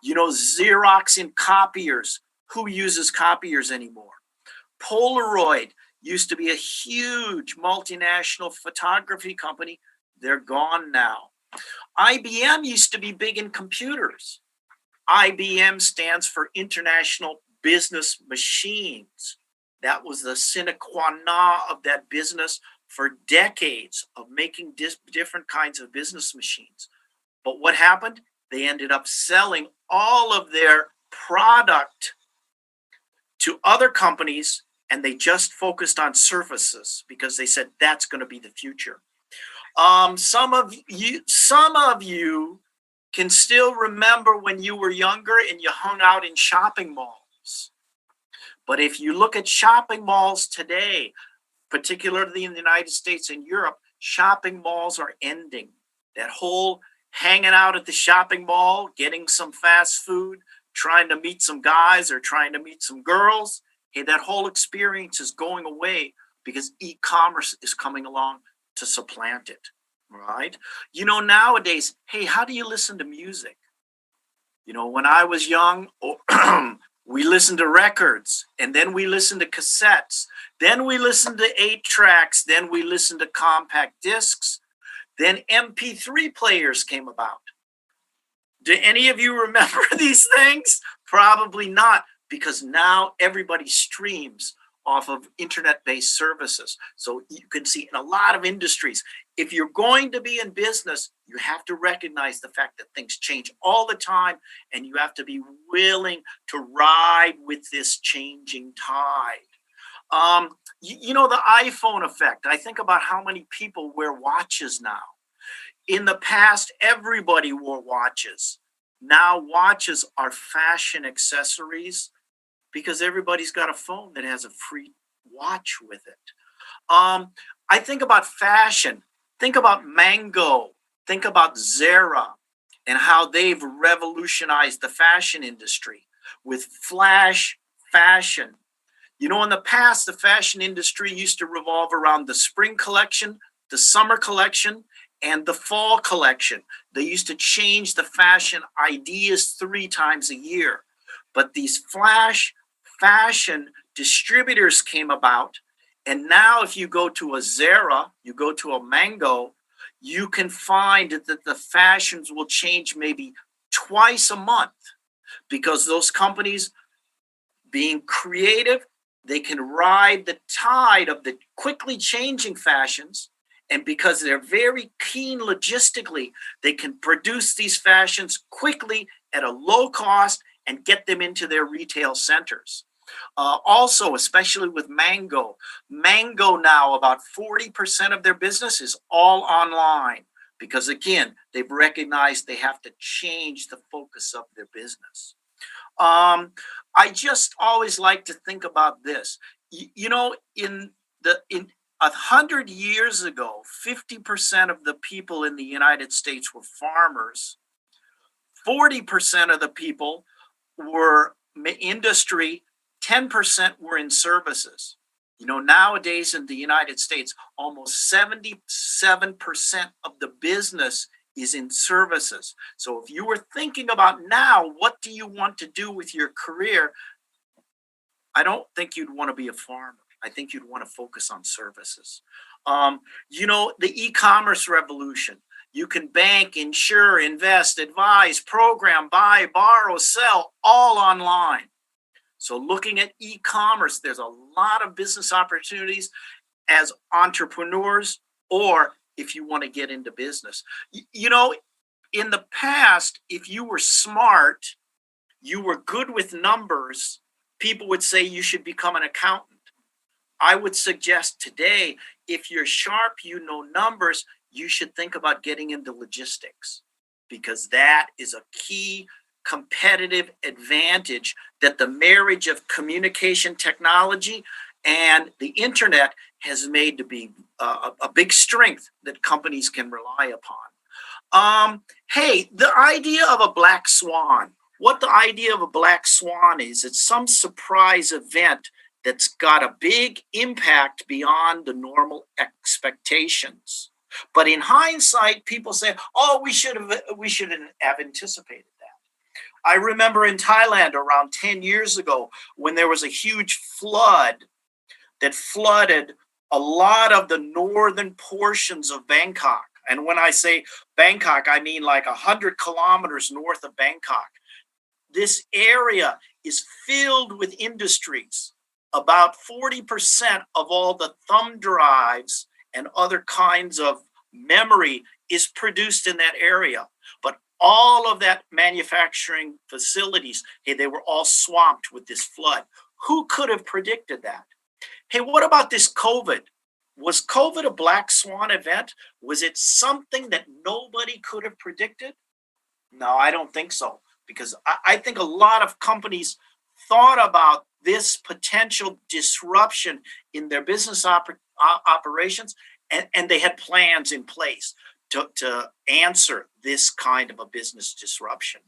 Speaker 5: Xerox in copiers. Who uses copiers anymore? Polaroid used to be a huge multinational photography company. They're gone now. IBM used to be big in computers. IBM stands for International Business Machines. That was the sine qua non of that business for decades of making different kinds of business machines. But what happened? They ended up selling all of their product to other companies, and they just focused on services because they said that's going to be the future. Some of you can still remember when you were younger and you hung out in shopping malls. But if you look at shopping malls today, particularly in the United States and Europe, shopping malls are ending. That whole hanging out at the shopping mall, getting some fast food, trying to meet some guys or trying to meet some girls, hey, that whole experience is going away because e-commerce is coming along to supplant it, right? Nowadays, hey, how do you listen to music? When I was young, we listened to records, and then we listened to cassettes, then we listened to 8-tracks, then we listened to compact discs, then MP3 players came about. Do any of you remember these things? Probably not, because now everybody streams off of internet-based services. So you can see in a lot of industries, if you're going to be in business, you have to recognize the fact that things change all the time, and you have to be willing to ride with this changing tide. The iPhone effect. I think about how many people wear watches now. In the past, everybody wore watches. Now watches are fashion accessories because everybody's got a phone that has a free watch with it. I think about fashion. Think about Mango. Think about Zara and how they've revolutionized the fashion industry with flash fashion. In the past, the fashion industry used to revolve around the spring collection, the summer collection, and the fall collection. They used to change the fashion ideas 3 times a year. But these flash fashion distributors came about. And now if you go to a Zara, you go to a Mango, you can find that the fashions will change maybe twice a month because those companies, being creative, they can ride the tide of the quickly changing fashions. And because they're very keen logistically, they can produce these fashions quickly at a low cost and get them into their retail centers. Also, especially with Mango now, about 40% of their business is all online because, again, they've recognized they have to change the focus of their business. I just always like to think about this. In 100 years ago, 50% of the people in the United States were farmers. 40% of the people were industry. 10% were in services. Nowadays in the United States, almost 77% of the business is in services. So if you were thinking about now, what do you want to do with your career? I don't think you'd want to be a farmer. I think you'd want to focus on services. The e-commerce revolution. You can bank, insure, invest, advise, program, buy, borrow, sell, all online. So looking at e-commerce, there's a lot of business opportunities as entrepreneurs, or if you want to get into business. In the past, if you were smart, you were good with numbers, people would say you should become an accountant. I would suggest today, if you're sharp, you know numbers, you should think about getting into logistics, because that is a key competitive advantage that the marriage of communication technology and the internet has made to be a big strength that companies can rely upon. Hey, the idea of a black swan. What the idea of a black swan is, it's some surprise event that's got a big impact beyond the normal expectations. But in hindsight, people say, "Oh, we should have anticipated that." I remember in Thailand around 10 years ago when there was a huge flood that flooded a lot of the northern portions of Bangkok. And when I say Bangkok, I mean like 100 kilometers north of Bangkok. This area is filled with industries. About 40% of all the thumb drives and other kinds of memory is produced in that area. But all of that manufacturing facilities, hey, they were all swamped with this flood. Who could have predicted that? Hey, what about this COVID? Was COVID a black swan event? Was it something that nobody could have predicted? No, I don't think so, because I think a lot of companies thought about this potential disruption in their business operations, and they had plans in place to answer this kind of a business disruption.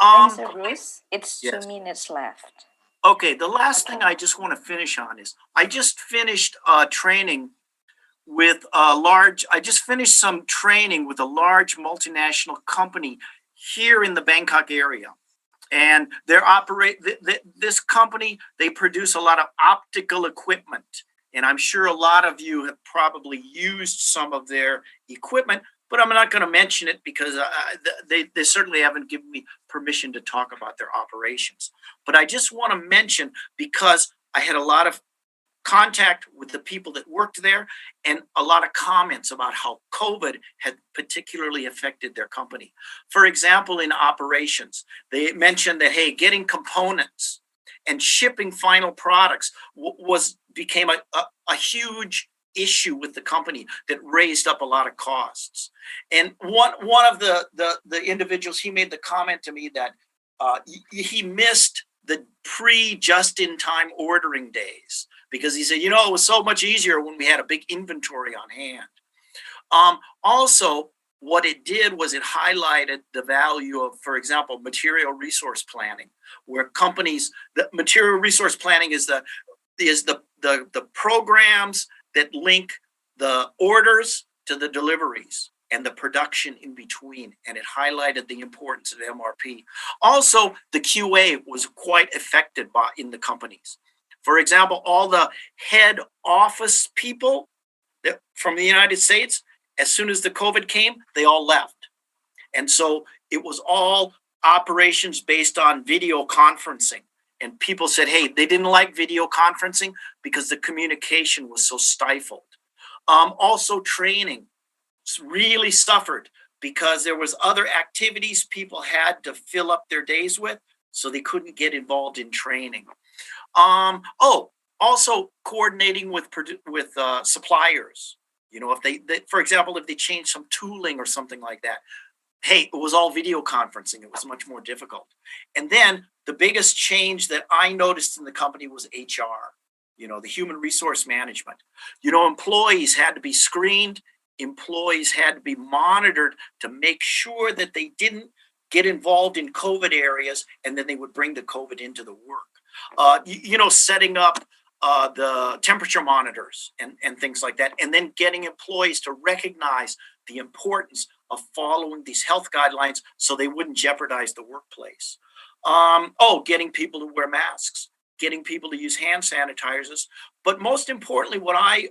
Speaker 2: Thanks, Bruce. It's
Speaker 5: yes.
Speaker 2: 2 minutes left.
Speaker 5: Okay, the last thing I just want to finish on is I just finished training with some training with a large multinational company here in the Bangkok area. And this company, they produce a lot of optical equipment. And I'm sure a lot of you have probably used some of their equipment, but I'm not going to mention it because they certainly haven't given me permission to talk about their operations. But I just want to mention, because I had a lot of contact with the people that worked there and a lot of comments about how COVID had particularly affected their company. For example, in operations, they mentioned that, hey, getting components and shipping final products became a huge issue with the company that raised up a lot of costs. And one of the individuals, he made the comment to me that he missed the just-in-time ordering days, because he said, it was so much easier when we had a big inventory on hand. Also, what it did was it highlighted the value of, for example, material resource planning, where companies, the material resource planning is the programs that link the orders to the deliveries and the production in between, and it highlighted the importance of MRP. Also, the QA was quite affected in the companies. For example, all the head office people from the United States, as soon as the COVID came, they all left. And so it was all operations based on video conferencing. And people said, hey, they didn't like video conferencing because the communication was so stifled. Also, training really suffered because there was other activities people had to fill up their days with, so they couldn't get involved in training. Also coordinating with suppliers. If they, for example, if they changed some tooling or something like that, hey, it was all video conferencing. It was much more difficult. And then the biggest change that I noticed in the company was HR, the human resource management. Employees had to be screened. Employees had to be monitored to make sure that they didn't get involved in COVID areas, and then they would bring the COVID into the work. Setting up the temperature monitors and things like that, and then getting employees to recognize the importance of following these health guidelines so they wouldn't jeopardize the workplace. Getting people to wear masks, getting people to use hand sanitizers. But most importantly, what I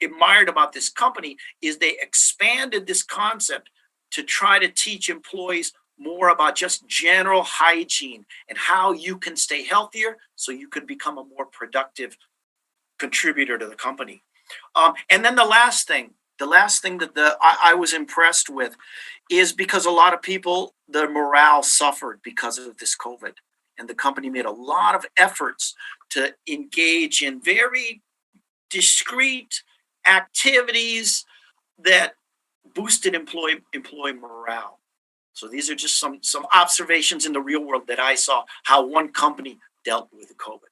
Speaker 5: admired about this company is they expanded this concept to try to teach employees more about just general hygiene and how you can stay healthier so you can become a more productive contributor to the company. And then the last thing that I was impressed with is because a lot of people, their morale suffered because of this COVID. and the company made a lot of efforts to engage in very discrete activities that boosted employee morale. So these are just some observations in the real world that I saw how one company dealt with COVID.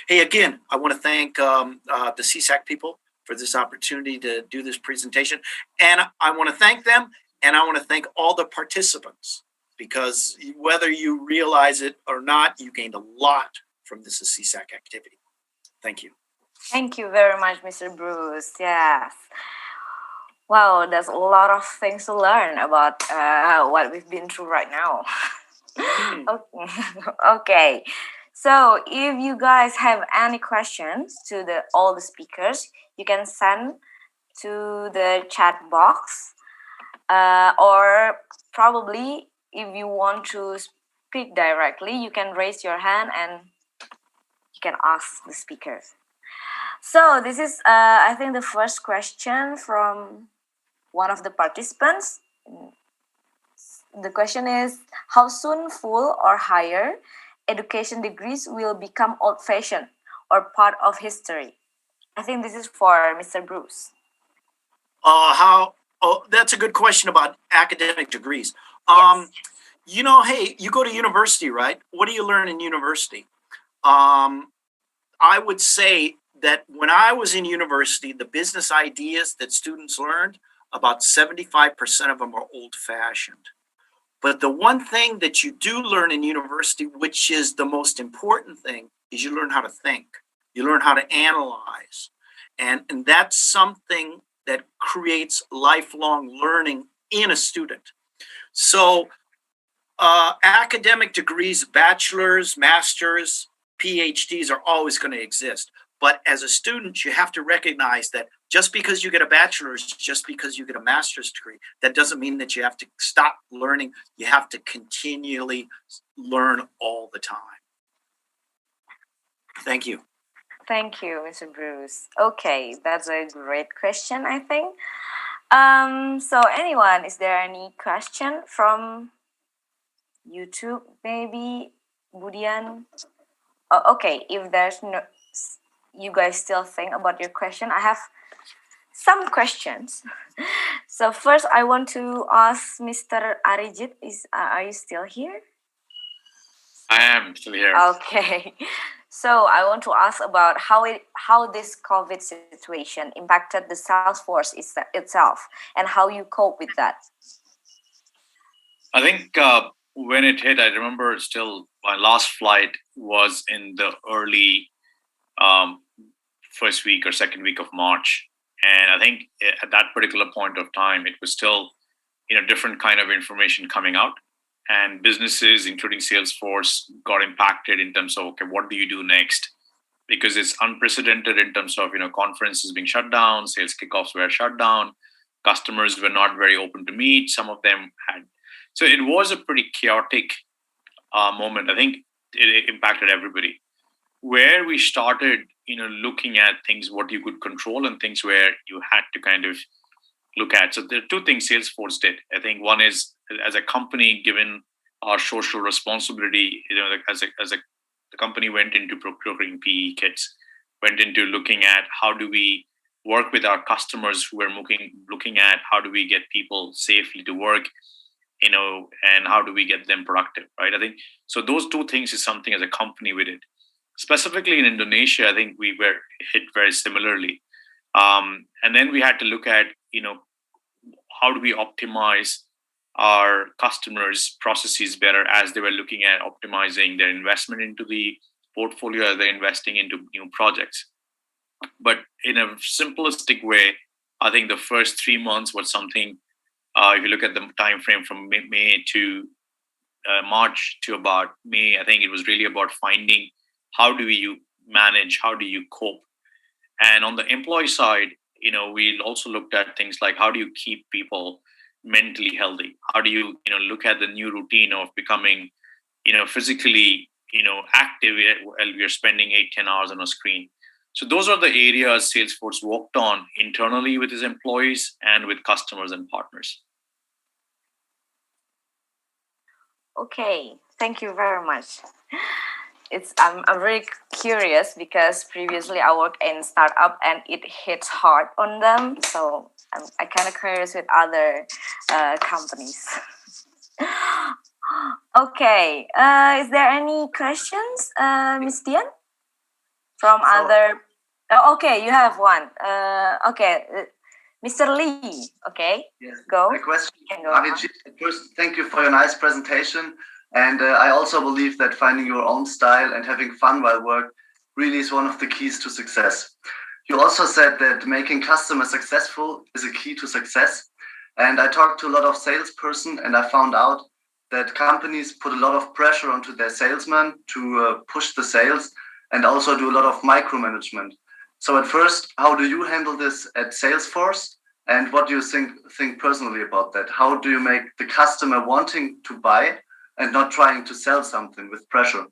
Speaker 5: Hey, again, I want to thank the SEASAC people for this opportunity to do this presentation. And I want to thank them, and I want to thank all the participants, because whether you realize it or not, you gained a lot from this SEASAC activity. Thank you.
Speaker 2: Thank you very much, Mr. Bruce. Yes. Wow, there's a lot of things to learn about what we've been through right now. Okay. So if you guys have any questions to all the speakers, you can send to the chat box, or probably if you want to speak directly, you can raise your hand and you can ask the speakers. So this is, I think, the first question from one of the participants. The question is, how soon full or higher education degrees will become old-fashioned or part of history? I think this is for Mr. Bruce.
Speaker 5: That's a good question about academic degrees.
Speaker 2: Yes.
Speaker 5: You know, hey, you go to university, right? What do you learn in university? I would say that when I was in university, the business ideas that students learned, about 75% of them are old-fashioned. But the one thing that you do learn in university, which is the most important thing, is you learn how to think. You learn how to analyze. And that's something that creates lifelong learning in a student. So academic degrees, bachelor's, master's, PhDs are always going to exist. But as a student, you have to recognize that just because you get a bachelor's, just because you get a master's degree, that doesn't mean that you have to stop learning. You have to continually learn all the time. Thank you.
Speaker 2: Thank you, Mr. Bruce. Okay, that's a great question, I think. So anyone, is there any question from YouTube, maybe? Budian? Oh, okay, if there's no, you guys still think about your question, I have some questions. So first, I want to ask Mr. Arijit, are you still here?
Speaker 3: I am still here.
Speaker 2: Okay. So I want to ask about how this COVID situation impacted the Salesforce itself and how you cope with that.
Speaker 3: I think when it hit, I remember still my last flight was in the early first week or second week of March. And I think at that particular point of time, it was still, different kind of information coming out. And businesses, including Salesforce, got impacted in terms of, okay, what do you do next? Because it's unprecedented in terms of, conferences being shut down, sales kickoffs were shut down, customers were not very open to meet. Some of them had. So it was a pretty chaotic moment. I think it impacted everybody. Where we started, looking at things, what you could control and things where you had to kind of look at. So there are two things Salesforce did. I think one is, as a company, given our social responsibility, the company went into procuring PE kits, went into looking at how do we work with our customers who are looking at how do we get people safely to work, and how do we get them productive, right? I think, so those two things is something as a company we did. Specifically in Indonesia, I think we were hit very similarly. And then we had to look at, how do we optimize our customers' processes better as they were looking at optimizing their investment into the portfolio as they're investing into new projects. But in a simplistic way, I think the first 3 months was something, if you look at the time frame from May to March to about May, I think it was really about finding how do you manage, how do you cope. And on the employee side, we also looked at things like how do you keep people mentally healthy? How do you, look at the new routine of becoming, physically, active while you're spending 8-10 hours on a screen. So those are the areas Salesforce worked on internally with its employees and with customers and partners.
Speaker 2: Okay, thank you very much. I'm very curious because previously I worked in startup and it hits hard on them. So I kind of curious with other companies. Okay, is there any questions, Miss Dian, from other? Oh, okay, you have one. Okay, Mr. Lee. Okay,
Speaker 7: yes.
Speaker 2: go.
Speaker 7: My question,
Speaker 2: Can go
Speaker 7: Arijit, first, thank you for your nice presentation. And I also believe that finding your own style and having fun while work really is one of the keys to success. You also said that making customers successful is a key to success. And I talked to a lot of salesperson and I found out that companies put a lot of pressure onto their salesmen to push the sales and also do a lot of micromanagement. So at first, how do you handle this at Salesforce? And what do you think personally about that? How do you make the customer wanting to buy and not trying to sell something with pressure?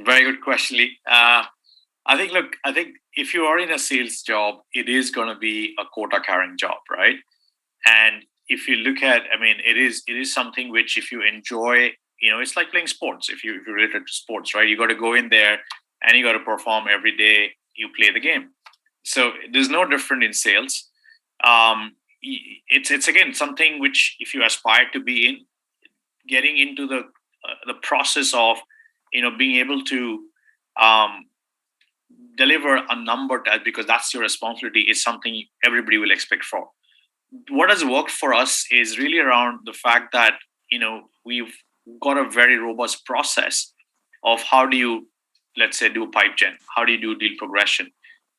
Speaker 3: Very good question, Lee. I think if you are in a sales job, it is going to be a quota carrying job, right? And if you look at, it is something which, if you enjoy, it's like playing sports. If you're related to sports, right? You got to go in there and you got to perform every day. You play the game. So there's no different in sales. It's again something which, if you aspire to be in, getting into the process of being able to deliver a number because that's your responsibility is something everybody will expect for. What has worked for us is really around the fact that we've got a very robust process of how do you, let's say, do pipe gen, how do you do deal progression,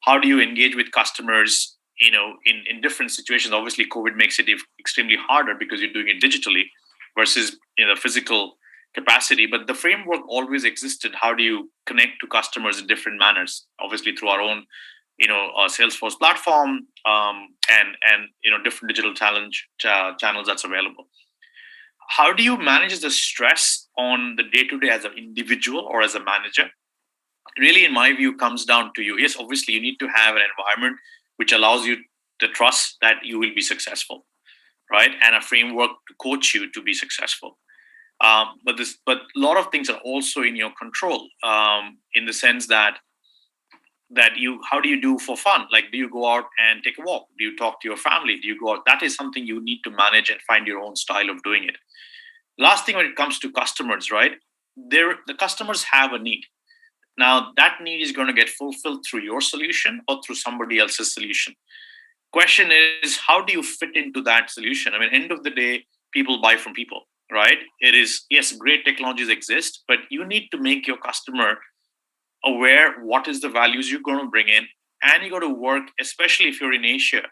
Speaker 3: how do you engage with customers in different situations. Obviously COVID makes it extremely harder because you're doing it digitally versus physical capacity, but the framework always existed. How do you connect to customers in different manners? Obviously through our own Salesforce platform and different digital channels that's available. How do you manage the stress on the day-to-day as an individual or as a manager? Really, in my view, comes down to you. Yes, obviously you need to have an environment which allows you the trust that you will be successful, right? And a framework to coach you to be successful. But a lot of things are also in your control, in the sense that how do you do for fun? Like, do you go out and take a walk? Do you talk to your family? Do you go out? That is something you need to manage and find your own style of doing it. Last thing, when it comes to customers, right? The customers have a need. Now, that need is going to get fulfilled through your solution or through somebody else's solution. Question is, how do you fit into that solution? End of the day, people buy from people, right? It is, yes, great technologies exist, but you need to make your customer aware what is the values you're going to bring in, and you got to work, especially if you're in Asia.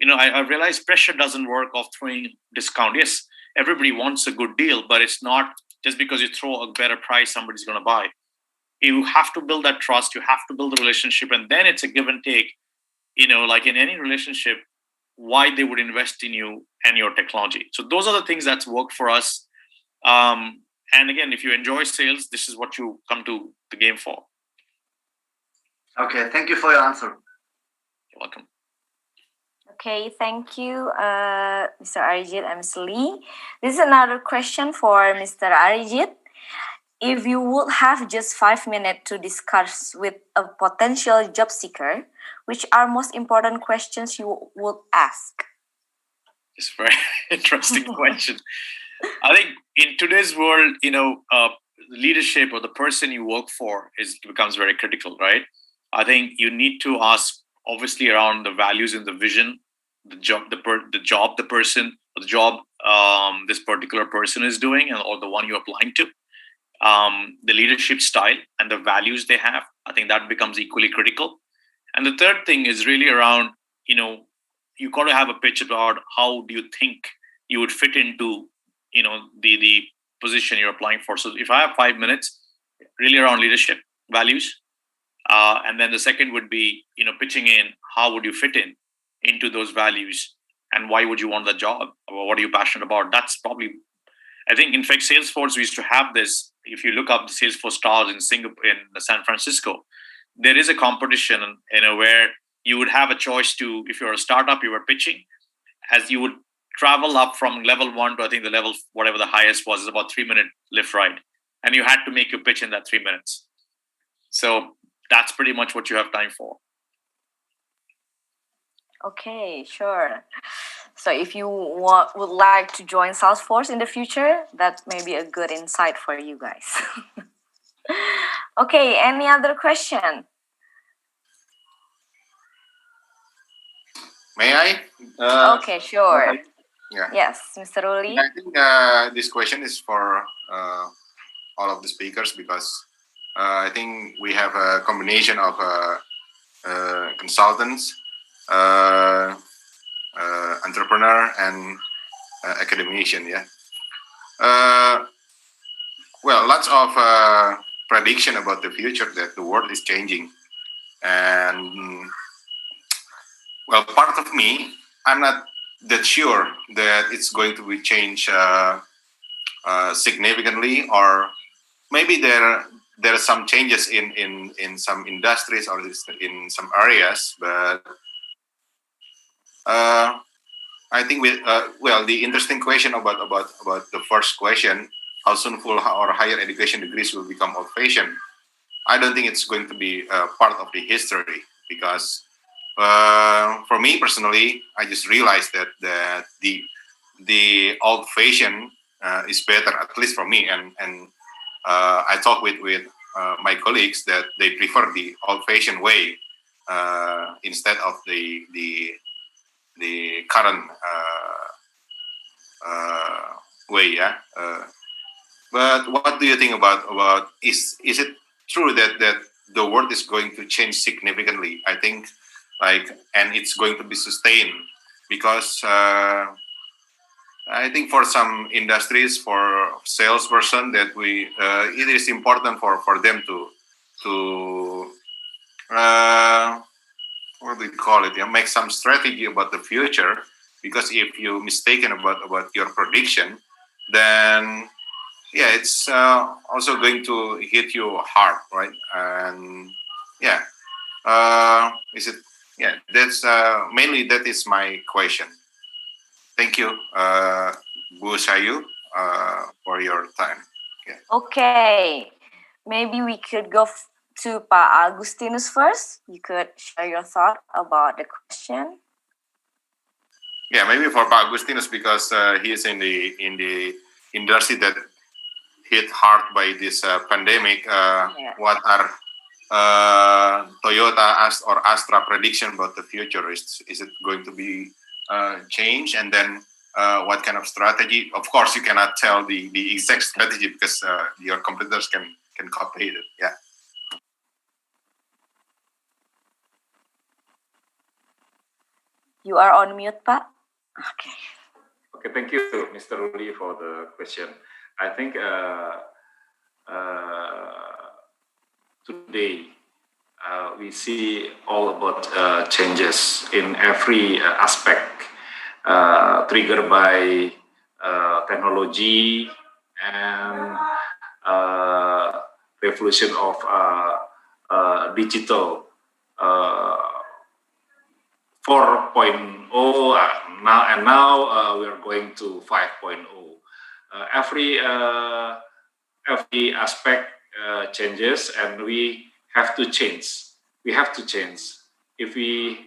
Speaker 3: I realize pressure doesn't work of throwing discount. Yes, everybody wants a good deal, but it's not just because you throw a better price, somebody's going to buy. You have to build that trust. You have to build a relationship, and then it's a give and take. Like in any relationship, why they would invest in you and your technology. So those are the things that's worked for us. And again, if you enjoy sales, this is what you come to the game for.
Speaker 7: Okay, thank you for your answer.
Speaker 3: You're welcome.
Speaker 2: Okay, thank you, Mr. Arijit and Ms. Lee. This is another question for Mr. Arijit. If you would have just 5 minutes to discuss with a potential job seeker, which are most important questions you would ask?
Speaker 3: It's a very interesting question. I think in today's world, leadership or the person you work for becomes very critical, right? I think you need to ask, obviously, around the values and the vision, the job this particular person is doing, or the one you're applying to, the leadership style and the values they have. I think that becomes equally critical. And the third thing is really around, you got to have a pitch about how do you think you would fit into, the position you're applying for. So if I have 5 minutes, really around leadership, values, and then the second would be, pitching in how would you fit into those values and why would you want the job, or what are you passionate about? That's probably, I think, in fact, Salesforce, we used to have this. If you look up the Salesforce stars in Singapore, in San Francisco, there is a competition, where you would have a choice to, if you're a startup, you were pitching, as you would travel up from level 1 to, I think, the level, whatever the highest was, is about 3-minute lift ride. and you had to make your pitch in that 3 minutes. So that's pretty much what you have time for.
Speaker 2: Okay, sure. So if you would like to join Salesforce in the future, that may be a good insight for you guys. Okay, any other question?
Speaker 8: May I?
Speaker 2: Okay, sure.
Speaker 8: Yeah.
Speaker 2: Yes, Mr. Ruli.
Speaker 8: I think this question is for all of the speakers, because I think we have a combination of consultants, entrepreneur, and academician. Yeah. Well, lots of prediction about the future, that the world is changing, and well, part of me, I'm not that sure that it's going to be changed significantly, or maybe there are some changes in some industries or in some areas, but I think well, the interesting question about the first question, how soon full or higher education degrees will become old-fashioned, I don't think it's going to be part of the history, because for me personally, I just realized that the old-fashioned is better, at least for me, and I talk with my colleagues that they prefer the old-fashioned way instead of the current way. Yeah. But what do you think about is it true that the world is going to change significantly? I think, and it's going to be sustained, because I think for some industries, for salesperson, that it is important for them to what do we call it? Yeah, make some strategy about the future, because if you're mistaken about your prediction, then yeah, it's also going to hit you hard, right? And yeah, is it? Yeah, that's mainly, that is my question. Thank you, Bu Sayu, for your time. Yeah.
Speaker 2: Okay, maybe we could go to Pak Agustinus first. You could share your thought about the question.
Speaker 8: Yeah, maybe for Pak Agustinus, because he is in the industry that hit hard by this pandemic. What are Toyota or Astra prediction about the future? Is it going to be changed? And then what kind of strategy? Of course, you cannot tell the exact strategy, because your competitors can copy it. Yeah.
Speaker 2: You are on mute, Pak. Okay.
Speaker 4: Okay, thank you, Mr. Ruli, for the question. I think today we see all about changes in every aspect, triggered by technology and revolution of digital 4.0 now we are going to 5.0. Every aspect changes, and we have to change. We have to change. If we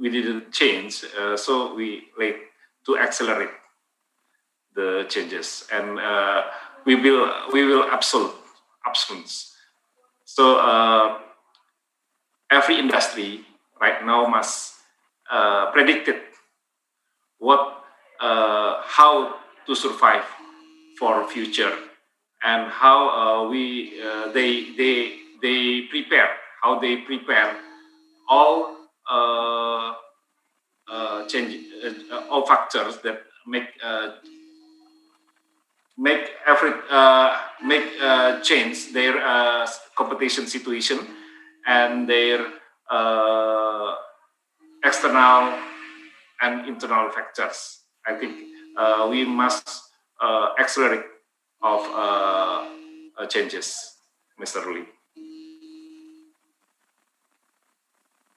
Speaker 4: didn't change, so we like to accelerate the changes, and we will absolve. So every industry right now must predict how to survive for future, and how they prepare all change, all factors that make change their competition situation and their external and internal factors. I think we must accelerate of changes, Mr. Ruli.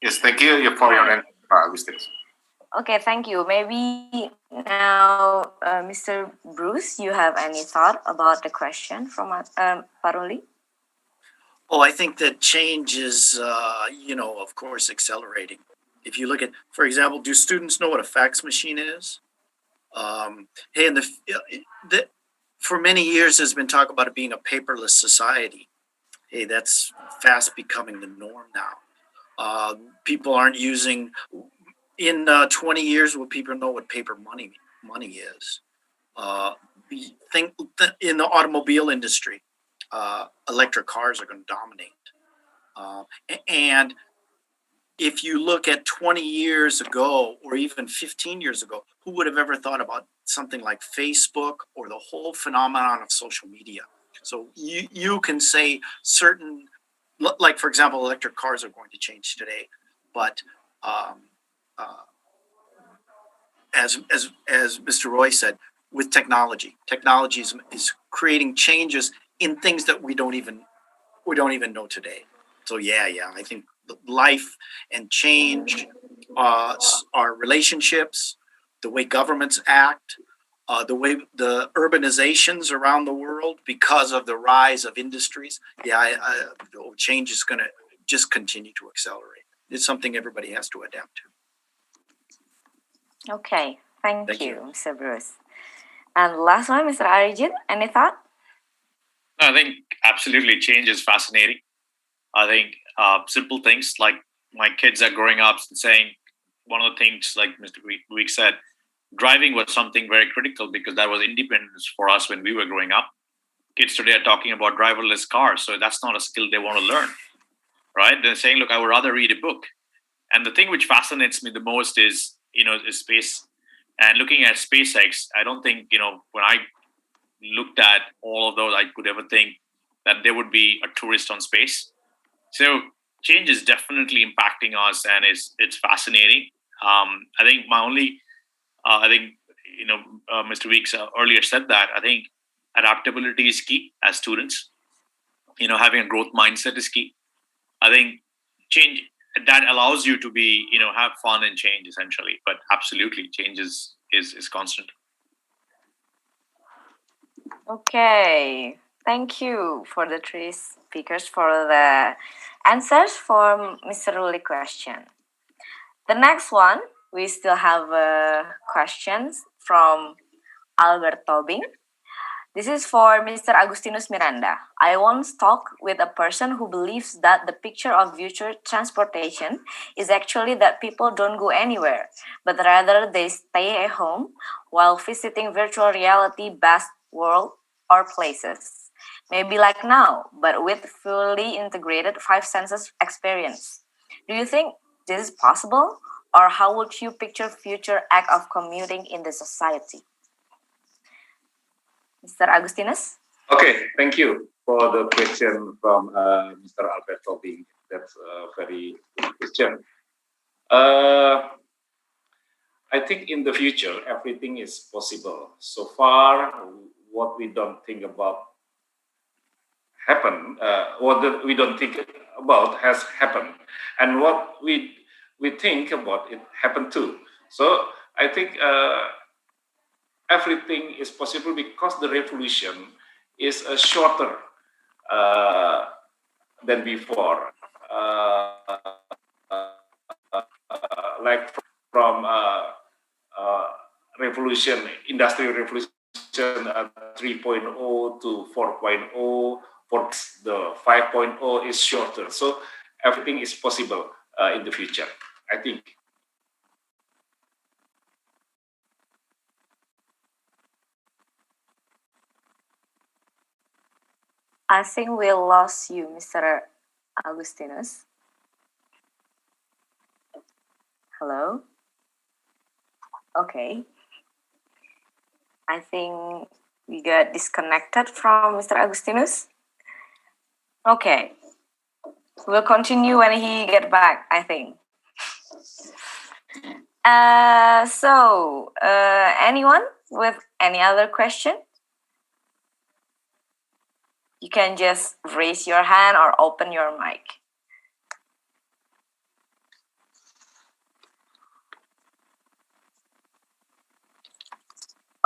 Speaker 8: Yes, thank you for your answer, Agustinus.
Speaker 2: Okay, thank you. Maybe now, Mr. Bruce, you have any thought about the question from Paroli?
Speaker 5: Oh, I think that change is, of course, accelerating. If you look at, for example, do students know what a fax machine is? Hey, for many years, there's been talk about it being a paperless society. Hey, that's fast becoming the norm now. People aren't using. In 20 years, will people know what paper money is? Think in the automobile industry, electric cars are going to dominate. And if you look at 20 years ago, or even 15 years ago, who would have ever thought about something like Facebook or the whole phenomenon of social media? So you can say certain, like for example, electric cars are going to change today, but as Mr. Roy said, with technology is creating changes in things that we don't even know today. So yeah, I think life and change, our relationships, the way governments act, the way the urbanizations around the world because of the rise of industries. Change is going to just continue to accelerate. It's something everybody has to adapt to.
Speaker 2: Okay, thank you, Mr. Bruce. And last one, Mr. Arijit, any thought?
Speaker 3: I think absolutely change is fascinating. I think simple things like my kids are growing up and saying one of the things, like Mr. Week said, driving was something very critical because that was independence for us when we were growing up. Kids today are talking about driverless cars, so that's not a skill they want to learn, right? They're saying, look, I would rather read a book. And the thing which fascinates me the most is space. And looking at SpaceX, I don't think, when I looked at all of those, I could ever think that there would be a tourist on space. So change is definitely impacting us, and it's fascinating. I think Mr. Weeks earlier said that. I think adaptability is key as students. Having a growth mindset is key. I think change that allows you to be, have fun and change essentially. But absolutely, change is constant.
Speaker 2: Okay, thank you for the three speakers for the answers for Mr. Ruli's question. The next one, we still have questions from Albert Tobing. This is for Mr. Agustinus Miranda. I once talked with a person who believes that the picture of future transportation is actually that people don't go anywhere, but rather they stay at home while visiting virtual reality-based world or places. Maybe like now, but with fully integrated 5 senses experience. Do you think this is possible? Or how would you picture future act of commuting in the society? Mr. Agustinus?
Speaker 4: Okay, thank you for the question from Mr. Albert Tobing. That's a very good question. I think in the future, everything is possible. So far, what we don't think about happened, we don't think about has happened. And what we think about it happened too. So I think everything is possible because the revolution is shorter than before. Like from revolution, industrial revolution 3.0 to 4.0, for the 5.0 is shorter. So everything is possible in the future, I think.
Speaker 2: I think we lost you, Mr. Agustinus. Hello? Okay. I think we got disconnected from Mr. Agustinus. Okay. We'll continue when he get back, I think. Anyone with any other question? You can just raise your hand or open your mic.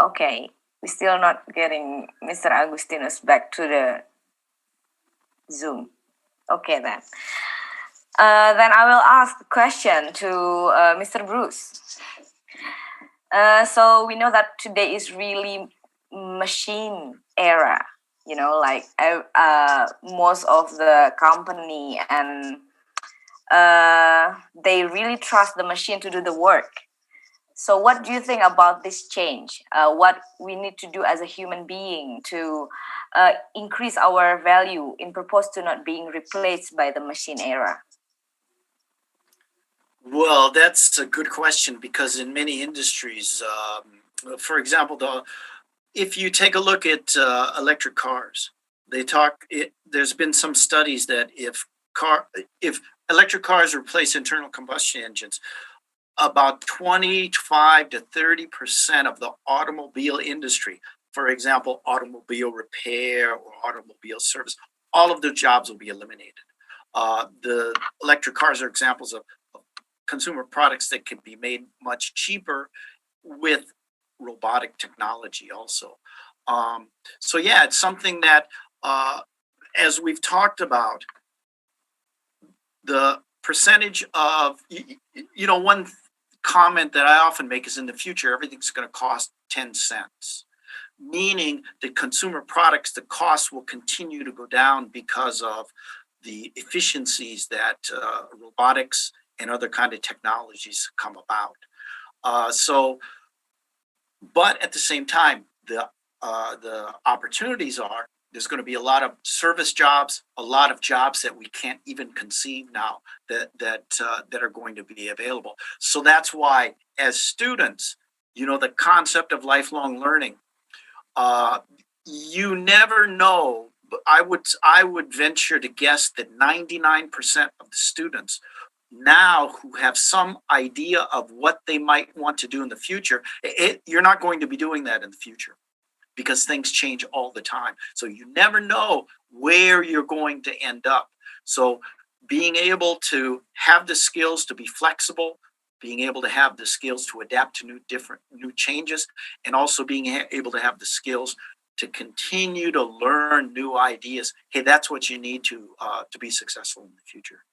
Speaker 2: Okay, we're still not getting Mr. Agustinus back to the Zoom. Okay, then. Then I will ask the question to Mr. Bruce. So we know that today is really machine era. You know, like most of the company and they really trust the machine to do the work. So what do you think about this change? What we need to do as a human being to increase our value in purpose to not being replaced by the machine era?
Speaker 5: Well, that's a good question because in many industries, for example, if you take a look at electric cars, there's been some studies that if electric cars replace internal combustion engines, about 25 to 30% of the automobile industry, for example, automobile repair or automobile service, all of their jobs will be eliminated. The electric cars are examples of consumer products that can be made much cheaper with robotic technology also. So yeah, it's something that, as we've talked about, the percentage of, one comment that I often make is in the future, everything's going to cost 10 cents, meaning that consumer products, the costs will continue to go down because of the efficiencies that robotics and other kind of technologies come about. But at the same time, the opportunities are, there's going to be a lot of service jobs, a lot of jobs that we can't even conceive now that are going to be available. So that's why, as students, the concept of lifelong learning, you never know. I would venture to guess that 99% of the students now who have some idea of what they might want to do in the future, you're not going to be doing that in the future, because things change all the time. So you never know where you're going to end up. So being able to have the skills to be flexible, being able to have the skills to adapt to new changes, and also being able to have the skills to continue to learn new ideas. Hey, that's what you need to be successful in the future.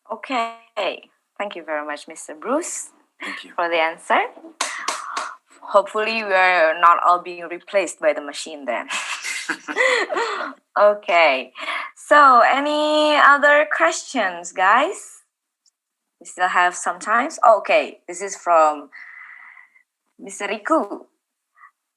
Speaker 2: Okay, thank you very much, Mr. Bruce,
Speaker 5: Thank you
Speaker 2: for the answer. Hopefully we are not all being replaced by the machine then. Okay, so any other questions, guys? We still have some time. Okay, this is from Mr. Riku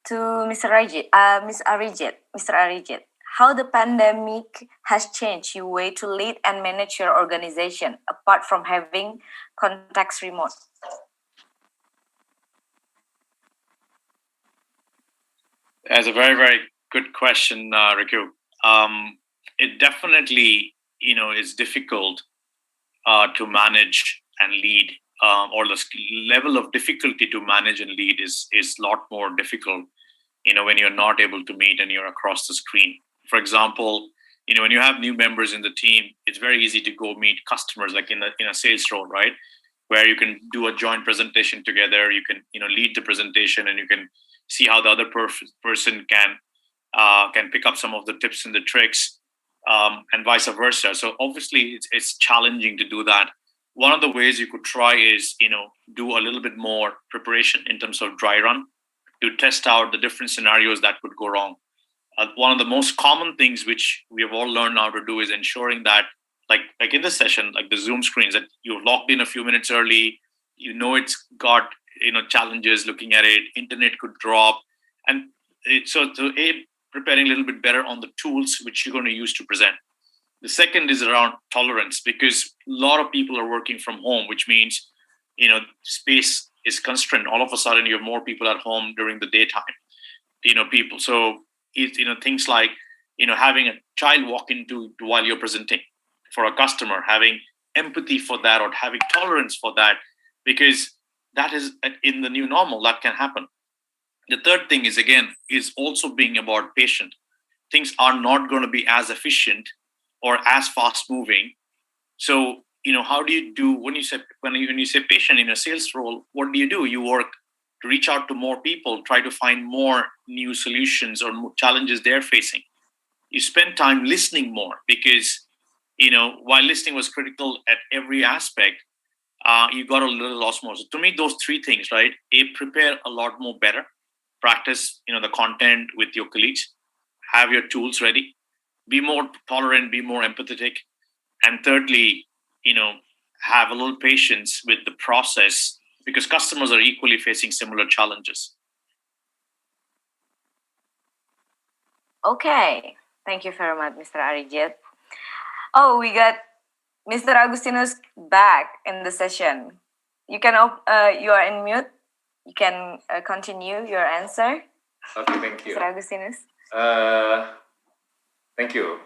Speaker 2: to Mr. Arijit. Mr. Arijit, how the pandemic has changed your way to lead and manage your organization apart from having contacts remote?
Speaker 3: That's a very, very good question, Riku. It definitely, is difficult to manage and lead, or the level of difficulty to manage and lead is a lot more difficult, when you're not able to meet and you're across the screen. For example, when you have new members in the team, it's very easy to go meet customers, like in a sales role, right? Where you can do a joint presentation together, you can, lead the presentation, and you can see how the other person can pick up some of the tips and the tricks, and vice versa. So obviously it's challenging to do that. One of the ways you could try is, do a little bit more preparation in terms of dry run to test out the different scenarios that could go wrong. One of the most common things which we have all learned how to do is ensuring that, like in this session, like the Zoom screens, that you've logged in a few minutes early, it's got, challenges looking at it, internet could drop. And preparing a little bit better on the tools which you're going to use to present. The second is around tolerance, because a lot of people are working from home, which means, space is constrained. All of a sudden you have more people at home during the daytime, people. So, things like, having a child walk into while you're presenting for a customer, having empathy for that or having tolerance for that, because that is in the new normal, that can happen. The third thing is also being about patient. Things are not going to be as efficient or as fast moving. So, how do you do when you say patient in a sales role? What do? You work to reach out to more people, try to find more new solutions or challenges they're facing. You spend time listening more because, while listening was critical at every aspect, you got a little osmosis. To me, those three things, right? Prepare a lot more better, practice, the content with your colleagues, have your tools ready, be more tolerant, be more empathetic, and thirdly, have a little patience with the process because customers are equally facing similar challenges.
Speaker 2: Okay, thank you very much, Mr. Arijit. Oh, we got Mr. Agustinus back in the session. You are in mute. You can continue your answer.
Speaker 4: Okay, thank you.
Speaker 2: Mr. Agustinus.
Speaker 4: Thank you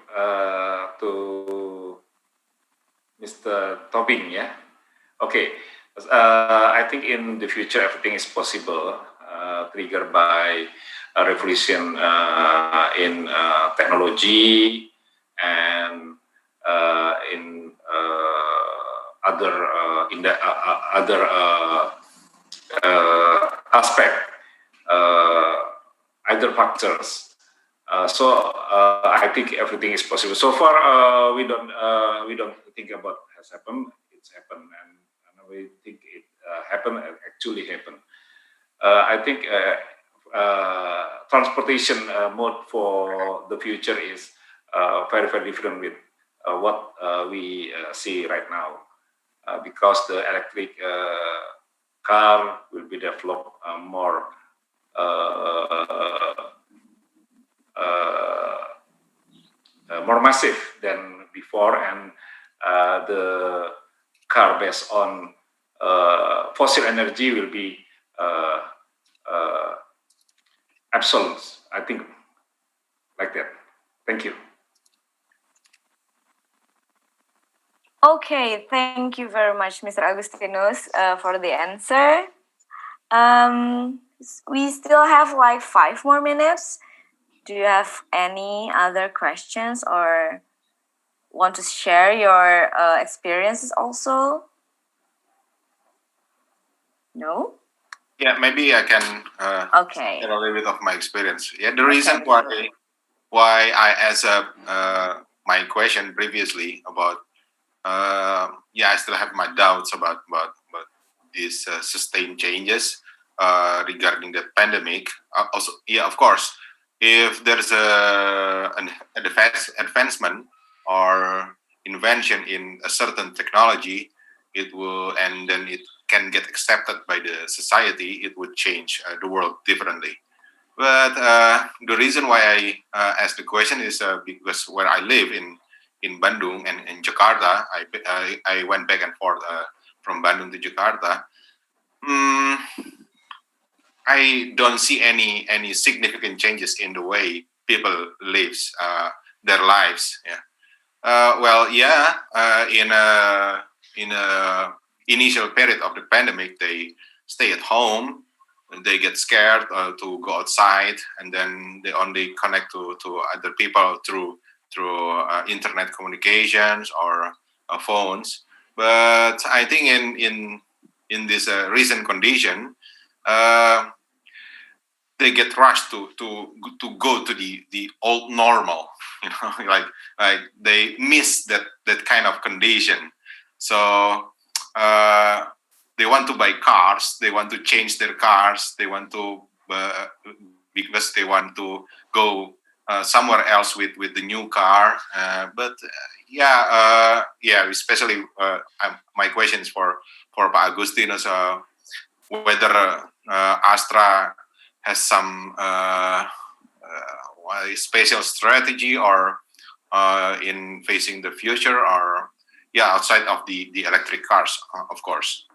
Speaker 4: to Mr. Tobing, yeah? Okay, I think in the future everything is possible, triggered by a revolution in technology and in other aspect, other factors. So I think everything is possible. So far, we don't think about has happened. It's happened, and we think it happened. Actually happened. I think transportation mode for the future is very different with what we see right now, because the electric car will be developed more. More massive than before, and the car based on fossil energy will be absolute. I think like that. Thank you.
Speaker 2: Okay, thank you very much, Mr. Agustinus, for the answer. We still have like 5 more minutes. Do you have any other questions or want to share your experiences also? No?
Speaker 8: Yeah, maybe I can
Speaker 2: Okay.
Speaker 8: share a little bit of my experience. Yeah, the reason why I asked my question previously about I still have my doubts about these sustained changes regarding the pandemic. Also, yeah, of course, if there's an advancement or invention in a certain technology, it will, and then it can get accepted by the society, it would change the world differently. But the reason why I asked the question is because where I live in Bandung and in Jakarta, I went back and forth from Bandung to Jakarta. I don't see any significant changes in the way people live their lives. In a initial period of the pandemic, they stay at home. They get scared to go outside, and then they only connect to other people through internet communications or phones. But I think in this recent condition, they get rushed to go to the old normal, like they miss that kind of condition. So they want to buy cars, they want to change their cars, they want to because they want to go somewhere else with the new car. Especially my question is for Agustinus, whether Astra has some special strategy or in facing the future, or outside of the electric cars, of course.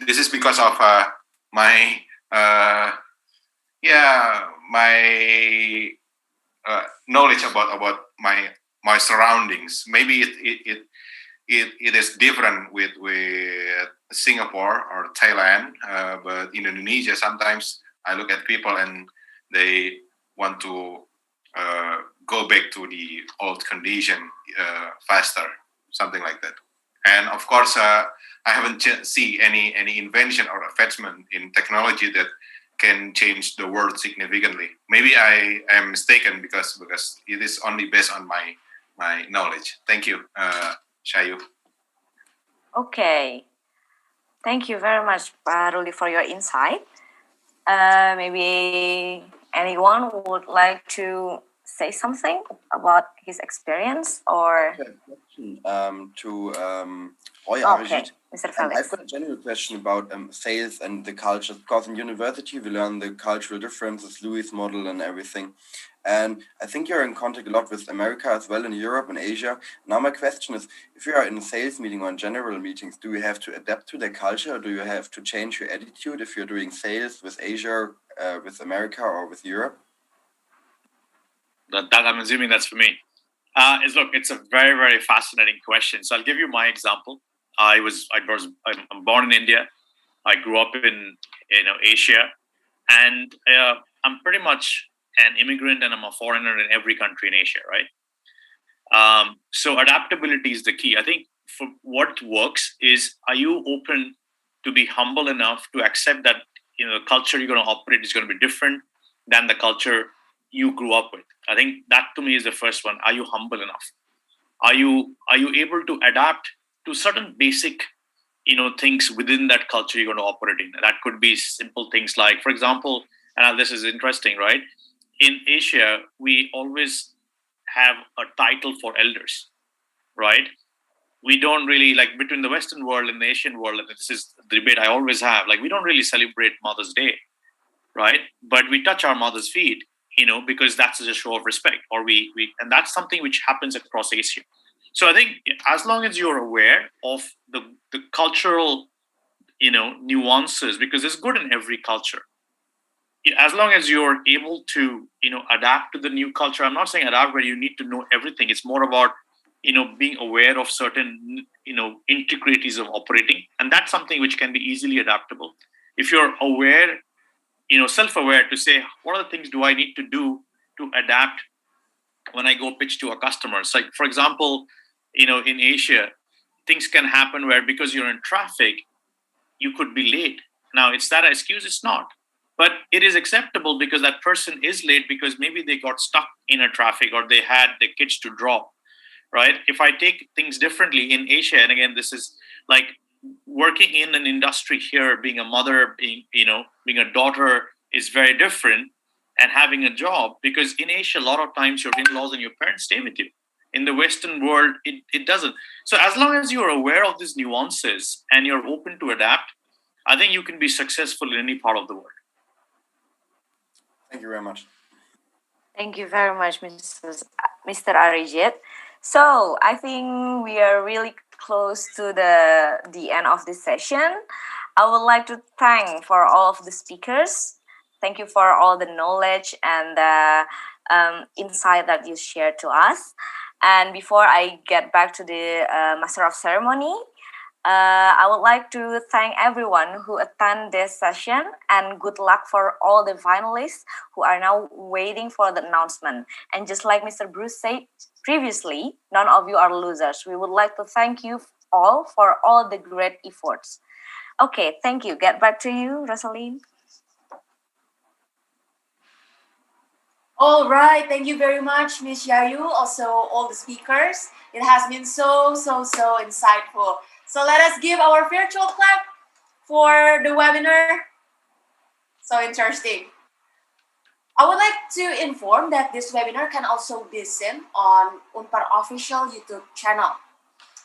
Speaker 8: This is because of my knowledge about my surroundings. Maybe it is different with Singapore or Thailand, but in Indonesia sometimes I look at people and they want to go back to the old condition faster, something like that. And of course, I haven't see any invention or advancement in technology that can change the world significantly. Maybe I am mistaken because it is only based on my knowledge. Thank you, Shayu.
Speaker 2: Okay. Thank you very much, Pak Ruli, for your insight. Maybe anyone would like to say something about his experience or?
Speaker 9: To Roy Arijit.
Speaker 2: Mr. Felix.
Speaker 9: I've got a general question about sales and the culture, because in university we learn the cultural differences, Lewis model and everything. And I think you're in contact a lot with America as well, in Europe and Asia. Now my question is, if you are in a sales meeting or in general meetings, do you have to adapt to their culture, or do you have to change your attitude if you're doing sales with Asia, with America or with Europe?
Speaker 3: That I'm assuming that's for me. Look, it's a very, very fascinating question. So I'll give you my example. I'm born in India. I grew up in Asia, and I'm pretty much an immigrant, and I'm a foreigner in every country in Asia, right? So adaptability is the key. I think for what works is, are you open to be humble enough to accept that the culture you're going to operate is going to be different than the culture you grew up with? I think that to me is the first one. Are you humble enough? Are you able to adapt to certain basic things within that culture you're going to operate in? That could be simple things like, for example, and this is interesting, right? In Asia, we always have a title for elders, right? We don't really, like, between the Western world and the Asian world, and this is the debate I always have, like, we don't really celebrate Mother's Day, right? But we touch our mother's feet, because that's a show of respect, and that's something which happens across Asia. So I think as long as you're aware of the cultural, nuances, because it's good in every culture. As long as you're able to, adapt to the new culture. I'm not saying adapt where you need to know everything. It's more about, being aware of certain, intricacies of operating, and that's something which can be easily adaptable. If you're aware, self-aware to say, what are the things do I need to do to adapt when I go pitch to a customer? So, like, for example, in Asia, things can happen where, because you're in traffic, you could be late. Now, is that an excuse? It's not. But it is acceptable because that person is late because maybe they got stuck in a traffic or they had their kids to drop, right? If I take things differently in Asia, and again, this is like working in an industry here, being a mother, being a daughter is very different, and having a job, because in Asia, a lot of times your in-laws and your parents stay with you. In the Western world, it doesn't. So as long as you're aware of these nuances and you're open to adapt, I think you can be successful in any part of the world.
Speaker 9: Thank you very much.
Speaker 2: Thank you very much, Mr. Arijit. So I think we are really close to the end of this session. I would like to thank for all of the speakers. Thank you for all the knowledge and the insight that you shared to us. And before I get back to the Master of Ceremony, I would like to thank everyone who attend this session, and good luck for all the finalists who are now waiting for the announcement. And just like Mr. Bruce said previously, none of you are losers. We would like to thank you all for all the great efforts. Okay, thank you. Get back to you, Rosaline.
Speaker 1: All right, thank you very much, Ms. Yayu, also all the speakers. It has been so insightful. So let us give our virtual clap for the webinar. So interesting. I would like to inform that this webinar can also be seen on Unpar official YouTube channel.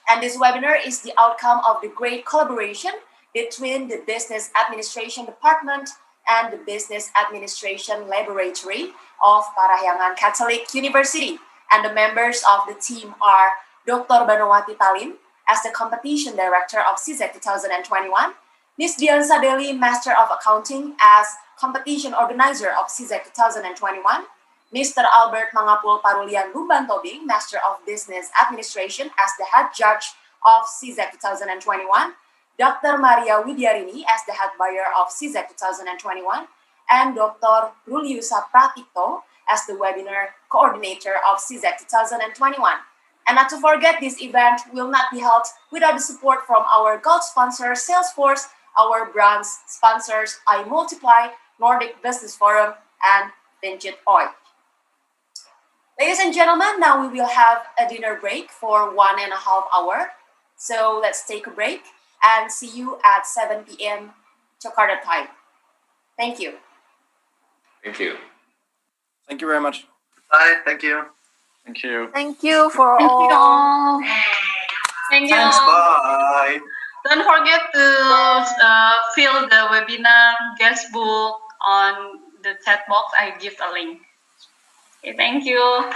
Speaker 1: And this webinar is the outcome of the great collaboration between the Business Administration Department and the Business Administration Laboratory of Parahyangan Catholic University. And the members of the team are Dr. Banowati Talim as the Competition Director of SEASAC 2021, Ms. Diansa Deli, Master of Accounting as Competition Organizer of SEASAC 2021, Mr. Albert Mangapul Parulian Lumban Tobing, Master of Business Administration as the Head Judge of SEASAC 2021, Dr. Maria Widyarini as the Head Buyer of SEASAC 2021, and Dr. Ruliusa Pratikto as the Webinar Coordinator of SEASAC 2021. And not to forget, this event will not be held without the support from our gold sponsor, Salesforce, our brands sponsors, iMultiply, Nordic Business Forum, and Rangsit Oil. Ladies and gentlemen, now we will have a dinner break for 1.5 hours. So let's take a break and see you at 7 p.m. Jakarta time. Thank you.
Speaker 4: Thank you.
Speaker 9: Thank you very much.
Speaker 7: Bye. Thank you.
Speaker 3: Thank you.
Speaker 2: Thank you for
Speaker 6: Thank you
Speaker 2: all.
Speaker 6: all. Thank you.
Speaker 7: Thanks. Bye.
Speaker 6: Don't forget to fill the webinar guest book on the chat box. I give a link. Okay, thank you.